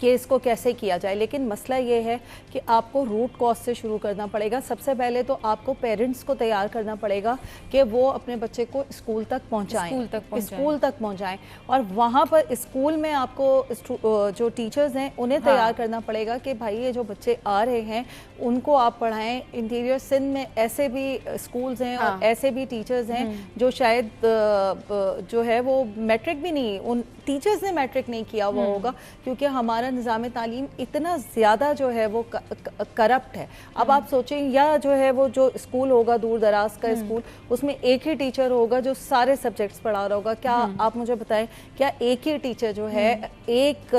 Speaker 6: कि इसको कैसे किया जाए। लेकिन मसला ये है कि आपको रूट कॉज से शुरू करना पड़ेगा। सबसे पहले तो आपको पेरेंट्स को तैयार करना पड़ेगा कि वो अपने बच्चे को स्कूल तक पहुंचाएं और वहाँ पर स्कूल में आपको जो टीचर्स हैं उन्हें तैयार करना पड़ेगा कि भाई ये जो बच्चे आ रहे हैं उनको आप पढ़ाएं। इंटीरियर सिंध में ऐसे भी स्कूल्स हैं और ऐसे भी टीचर्स हैं जो शायद जो है वो मैट्रिक भी नहीं, उन टीचर्स ने मैट्रिक नहीं किया हुआ होगा, क्योंकि हमारा निज़ाम तालीम इतना ज़्यादा जो है वो करप्ट है। अब आप सोचें, या जो है वो जो स्कूल होगा दूर दराज का स्कूल, उसमें एक ही टीचर होगा जो सारे सब्जेक्ट्स पढ़ा रहा होगा। क्या आप मुझे बताएं, क्या एक ही टीचर जो है एक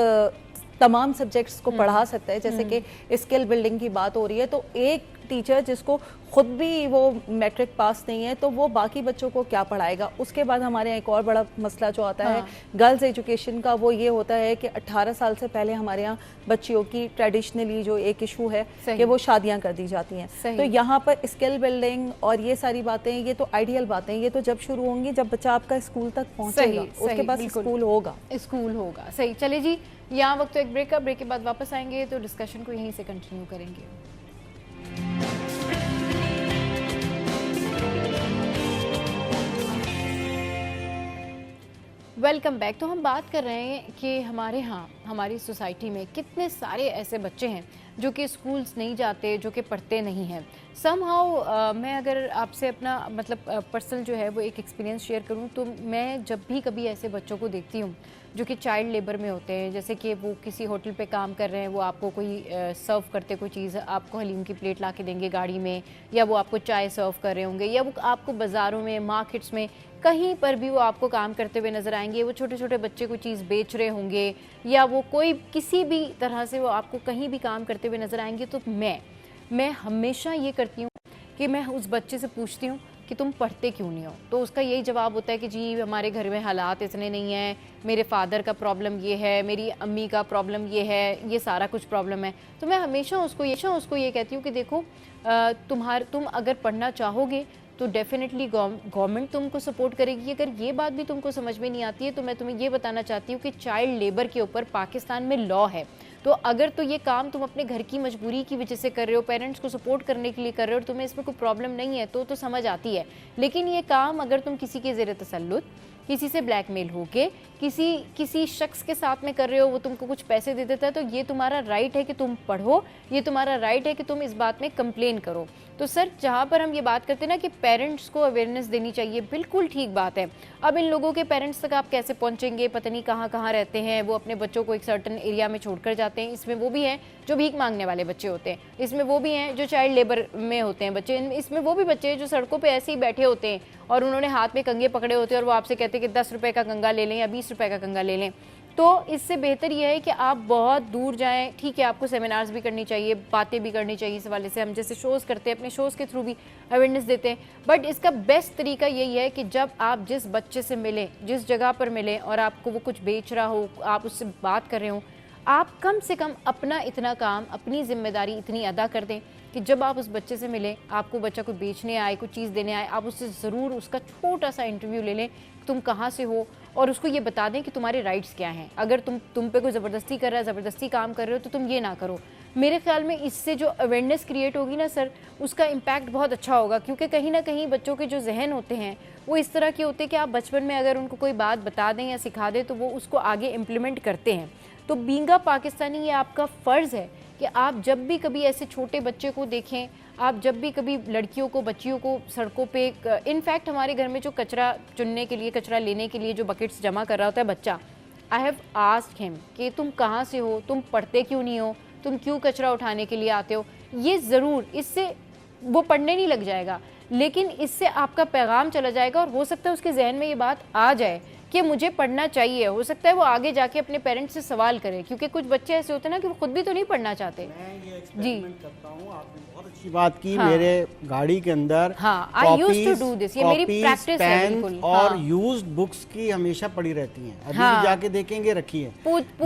Speaker 6: तमाम सब्जेक्ट्स को पढ़ा सकता है? जैसे कि स्किल बिल्डिंग की बात हो रही है, तो एक टीचर जिसको खुद भी वो मैट्रिक पास नहीं है तो वो बाकी बच्चों को क्या पढ़ाएगा? उसके बाद हमारे यहाँ एक और बड़ा मसला जो आता है गर्ल्स एजुकेशन का, वो ये होता है कि 18 साल से पहले हमारे यहाँ बच्चियों की ट्रेडिशनली जो एक इशू है कि वो शादियाँ कर दी जाती हैं। तो यहाँ पर स्किल बिल्डिंग और ये सारी बातें, ये तो आइडियल बातें, ये तो जब शुरू होंगी जब बच्चा आपका स्कूल तक पहुँचेगा, उसके बाद स्कूल होगा।
Speaker 1: सही, चले जी, यहाँ वक्त तो एक ब्रेक के बाद वापस आएंगे तो डिस्कशन को यहीं से कंटिन्यू करेंगे। Welcome back. तो हम बात कर रहे हैं कि हमारे यहाँ हमारी सोसाइटी में कितने सारे ऐसे बच्चे हैं जो कि स्कूल्स नहीं जाते, जो कि पढ़ते नहीं हैं। समहाउ मैं अगर आपसे अपना मतलब पर्सनल जो है वो एक एक्सपीरियंस शेयर करूं तो मैं जब भी कभी ऐसे बच्चों को देखती हूं जो कि चाइल्ड लेबर में होते हैं, जैसे कि वो किसी होटल पे काम कर रहे हैं, वो आपको कोई सर्व करते कोई चीज़, आपको हलीम की प्लेट ला के देंगे गाड़ी में, या वो आपको चाय सर्व कर रहे होंगे, या वो आपको बाज़ारों में, मार्केट्स में, कहीं पर भी वो आपको काम करते हुए नज़र आएंगे। वो छोटे छोटे बच्चे कोई चीज़ बेच रहे होंगे, या वो कोई किसी भी तरह से वो आपको कहीं भी काम करते हुए नज़र आएंगे। तो मैं हमेशा ये करती हूँ कि मैं उस बच्चे से पूछती हूँ कि तुम पढ़ते क्यों नहीं हो? तो उसका यही जवाब होता है कि जी हमारे घर में हालात इतने नहीं हैं, मेरे फादर का प्रॉब्लम ये है, मेरी अम्मी का प्रॉब्लम ये है, ये सारा कुछ प्रॉब्लम है। तो मैं हमेशा उसको ये कहती हूँ कि देखो तुम अगर पढ़ना चाहोगे तो डेफिनेटली गवर्नमेंट तुमको सपोर्ट करेगी। अगर ये बात भी तुमको समझ में नहीं आती है तो मैं तुम्हें ये बताना चाहती हूँ कि चाइल्ड लेबर के ऊपर पाकिस्तान में लॉ है। तो अगर तो ये काम तुम अपने घर की मजबूरी की वजह से कर रहे हो, पेरेंट्स को सपोर्ट करने के लिए कर रहे हो, और तुम्हें इसमें कोई प्रॉब्लम नहीं है तो समझ आती है। लेकिन ये काम अगर तुम किसी के ज़ेरे तसल्लुत, किसी से ब्लैकमेल होके, किसी शख्स के साथ में कर रहे हो, वो तुमको कुछ पैसे दे देता है, तो ये तुम्हारा राइट है कि तुम पढ़ो, ये तुम्हारा राइट है कि तुम इस बात में कंप्लेन करो। तो सर, जहाँ पर हम ये बात करते हैं ना कि पेरेंट्स को अवेयरनेस देनी चाहिए, बिल्कुल ठीक बात है। अब इन लोगों के पेरेंट्स तक आप कैसे पहुँचेंगे? पता नहीं कहाँ रहते हैं वो, अपने बच्चों को एक सर्टन एरिया में छोड़कर जाते हैं। इसमें वो भी हैं जो भीख मांगने वाले बच्चे होते हैं, इसमें वो भी हैं जो चाइल्ड लेबर में होते हैं बच्चे, इसमें वो भी बच्चे हैं जो सड़कों पर ऐसे ही बैठे होते हैं और उन्होंने हाथ में कंगे पकड़े होते हैं और वो आपसे कहते हैं कि 10 रुपए का कंगा ले लें या 20 रुपए का कंगा ले लें। तो इससे बेहतर यह है कि आप बहुत दूर जाएं। ठीक है, आपको सेमिनार्स भी करनी चाहिए, बातें भी करनी चाहिए इस हवाले से, हम जैसे शोज़ करते हैं, अपने शोज़ के थ्रू भी अवेयरनेस देते हैं। बट इसका बेस्ट तरीका यही है कि जब आप जिस बच्चे से मिलें, जिस जगह पर मिलें और आपको वो कुछ बेच रहा हो, आप उससे बात कर रहे हो, आप कम से कम अपना इतना काम, अपनी जिम्मेदारी इतनी अदा कर दें कि जब आप उस बच्चे से मिलें, आपको बच्चा कोई बेचने आए, कोई चीज़ देने आए, आप उससे ज़रूर उसका छोटा सा इंटरव्यू ले लें, तुम कहाँ से हो, और उसको ये बता दें कि तुम्हारे राइट्स क्या हैं। अगर तुम पे कोई ज़बरदस्ती कर रहा है, ज़बरदस्ती काम कर रहे हो, तो तुम ये ना करो। मेरे ख्याल में इससे जो अवेयरनेस क्रिएट होगी ना सर, उसका इम्पैक्ट बहुत अच्छा होगा, क्योंकि कहीं ना कहीं बच्चों के जो जहन होते हैं वो इस तरह के होते हैं कि आप बचपन में अगर उनको कोई बात बता दें या सिखा दें तो वो उसको आगे इम्प्लीमेंट करते हैं। तो बीइंग अ पाकिस्तानी, ये आपका फ़र्ज़ है कि आप जब भी कभी ऐसे छोटे बच्चे को देखें, आप जब भी कभी लड़कियों को, बच्चियों को सड़कों पे, इनफैक्ट हमारे घर में जो कचरा चुनने के लिए, कचरा लेने के लिए जो बकेट्स जमा कर रहा होता है बच्चा, आई हैव आस्क्ड हिम कि तुम कहाँ से हो, तुम पढ़ते क्यों नहीं हो, तुम क्यों कचरा उठाने के लिए आते हो। ये ज़रूर, इससे वो पढ़ने नहीं लग जाएगा, लेकिन इससे आपका पैगाम चला जाएगा और हो सकता है उसके जहन में ये बात आ जाए कि मुझे पढ़ना चाहिए। हो सकता है वो आगे जाके अपने पेरेंट्स से सवाल करे, क्योंकि कुछ बच्चे ऐसे होते हैं ना कि वो खुद भी तो नहीं पढ़ना चाहते।
Speaker 5: मैं ये एक्सपेरिमेंट करता हूँ, आपने बहुत अच्छी बात की। मेरे गाड़ी के अंदर
Speaker 1: I used to do this, ये मेरी प्रैक्टिस है बिल्कुल।
Speaker 5: और यूज्ड बुक्स की हमेशा पड़ी रहती हैं, अभी भी जाके देखेंगे रखी है।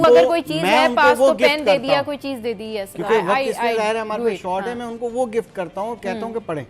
Speaker 1: अगर कोई चीज है, पास तो पेन दे दिया, कोई चीज दे दी,
Speaker 5: क्योंकि वक्त इसमें ज़ाहिर है हमारे पास शॉर्ट है, मैं उनको वो गिफ्ट करता हूँ, कहता हूँ कि पढ़ें।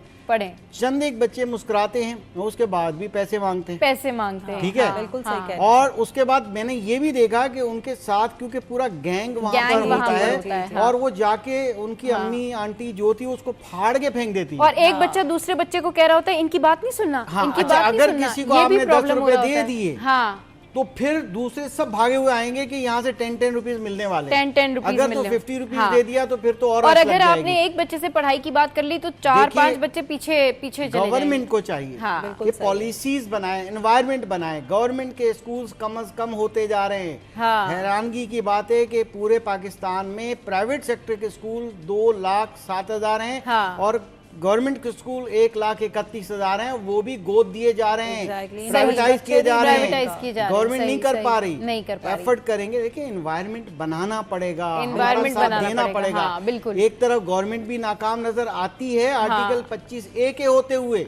Speaker 5: चंद एक बच्चे मुस्कुराते हैं, उसके बाद भी पैसे मांगते हैं, ठीक है,
Speaker 6: बिल्कुल सही कह रहे हैं।
Speaker 5: और उसके बाद मैंने ये भी देखा कि उनके साथ, क्योंकि पूरा गैंग वहाँ पर होता है, और वो जाके उनकी अम्मी आंटी जो थी उसको फाड़ के फेंक देती है।
Speaker 1: और एक बच्चा दूसरे बच्चे को कह रहा होता है इनकी बात नहीं सुनना, इनकी बात नहीं
Speaker 5: अगर
Speaker 1: सुनना।
Speaker 5: किसी को आपने 10 रुपए दे दिए,
Speaker 1: हाँ,
Speaker 5: तो फिर दूसरे सब भागे हुए आएंगे कि यहाँ से 10 रुपीज मिलने वाले,
Speaker 1: 10 रुपीज।
Speaker 5: अगर तो 50 रुपीज दे दिया तो फिर तो और
Speaker 1: अगर आपने एक बच्चे से पढ़ाई की बात कर ली तो 4-5 बच्चे पीछे
Speaker 5: गवर्नमेंट को चाहिए कि पॉलिसीज बनाए, एनवायरनमेंट बनाए। गवर्नमेंट के स्कूल्स कम से कम होते जा रहे हैं। हैरानगी की बात है कि पूरे पाकिस्तान में प्राइवेट सेक्टर के स्कूल 2,07,000 हैं और गवर्नमेंट के स्कूल 1,31,000 हैं, वो भी गोद दिए जा रहे हैं, प्राइवेटाइज किए जा रहे हैं। गवर्नमेंट नहीं कर पा रही, एफर्ट करेंगे। देखिए एनवायरनमेंट बनाना पड़ेगा,
Speaker 1: एनवायरनमेंट
Speaker 5: देना पड़ेगा।
Speaker 1: बिल्कुल।
Speaker 5: एक तरफ गवर्नमेंट भी नाकाम नजर आती है आर्टिकल 25A के होते हुए,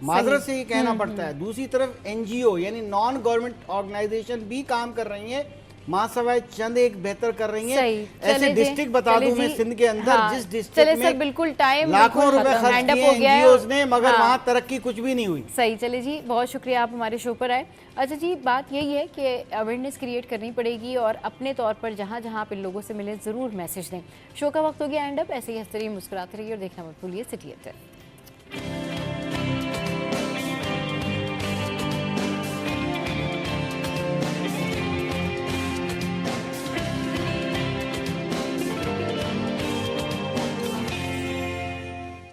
Speaker 5: माजरत से ये कहना पड़ता है। दूसरी तरफ एनजीओ यानी नॉन गवर्नमेंट ऑर्गेनाइजेशन भी काम कर रही है, माँ सवाई चंद एक बेहतर कर रही हैं। ऐसे डिस्ट्रिक्ट बता दूं मैं सिंध के अंदर, जिस डिस्ट्रिक्ट में
Speaker 1: बिल्कुल टाइम
Speaker 5: लाखों रुपए खर्च किए एनजीओज ने, मगर वहाँ तरक्की कुछ भी नहीं हुई।
Speaker 1: सही। चले जी, बहुत शुक्रिया आप हमारे शो पर आए। अच्छा जी, बात यही है कि अवेयरनेस क्रिएट करनी पड़ेगी और अपने तौर पर जहाँ जहाँ आप इन लोगों से मिले ज़रूर मैसेज दें। शो का वक्त हो गया एंड अप। ऐसे ही हंसते रहिए, मुस्कुराते रहिए और देखना मत भूलिए सिटी एट।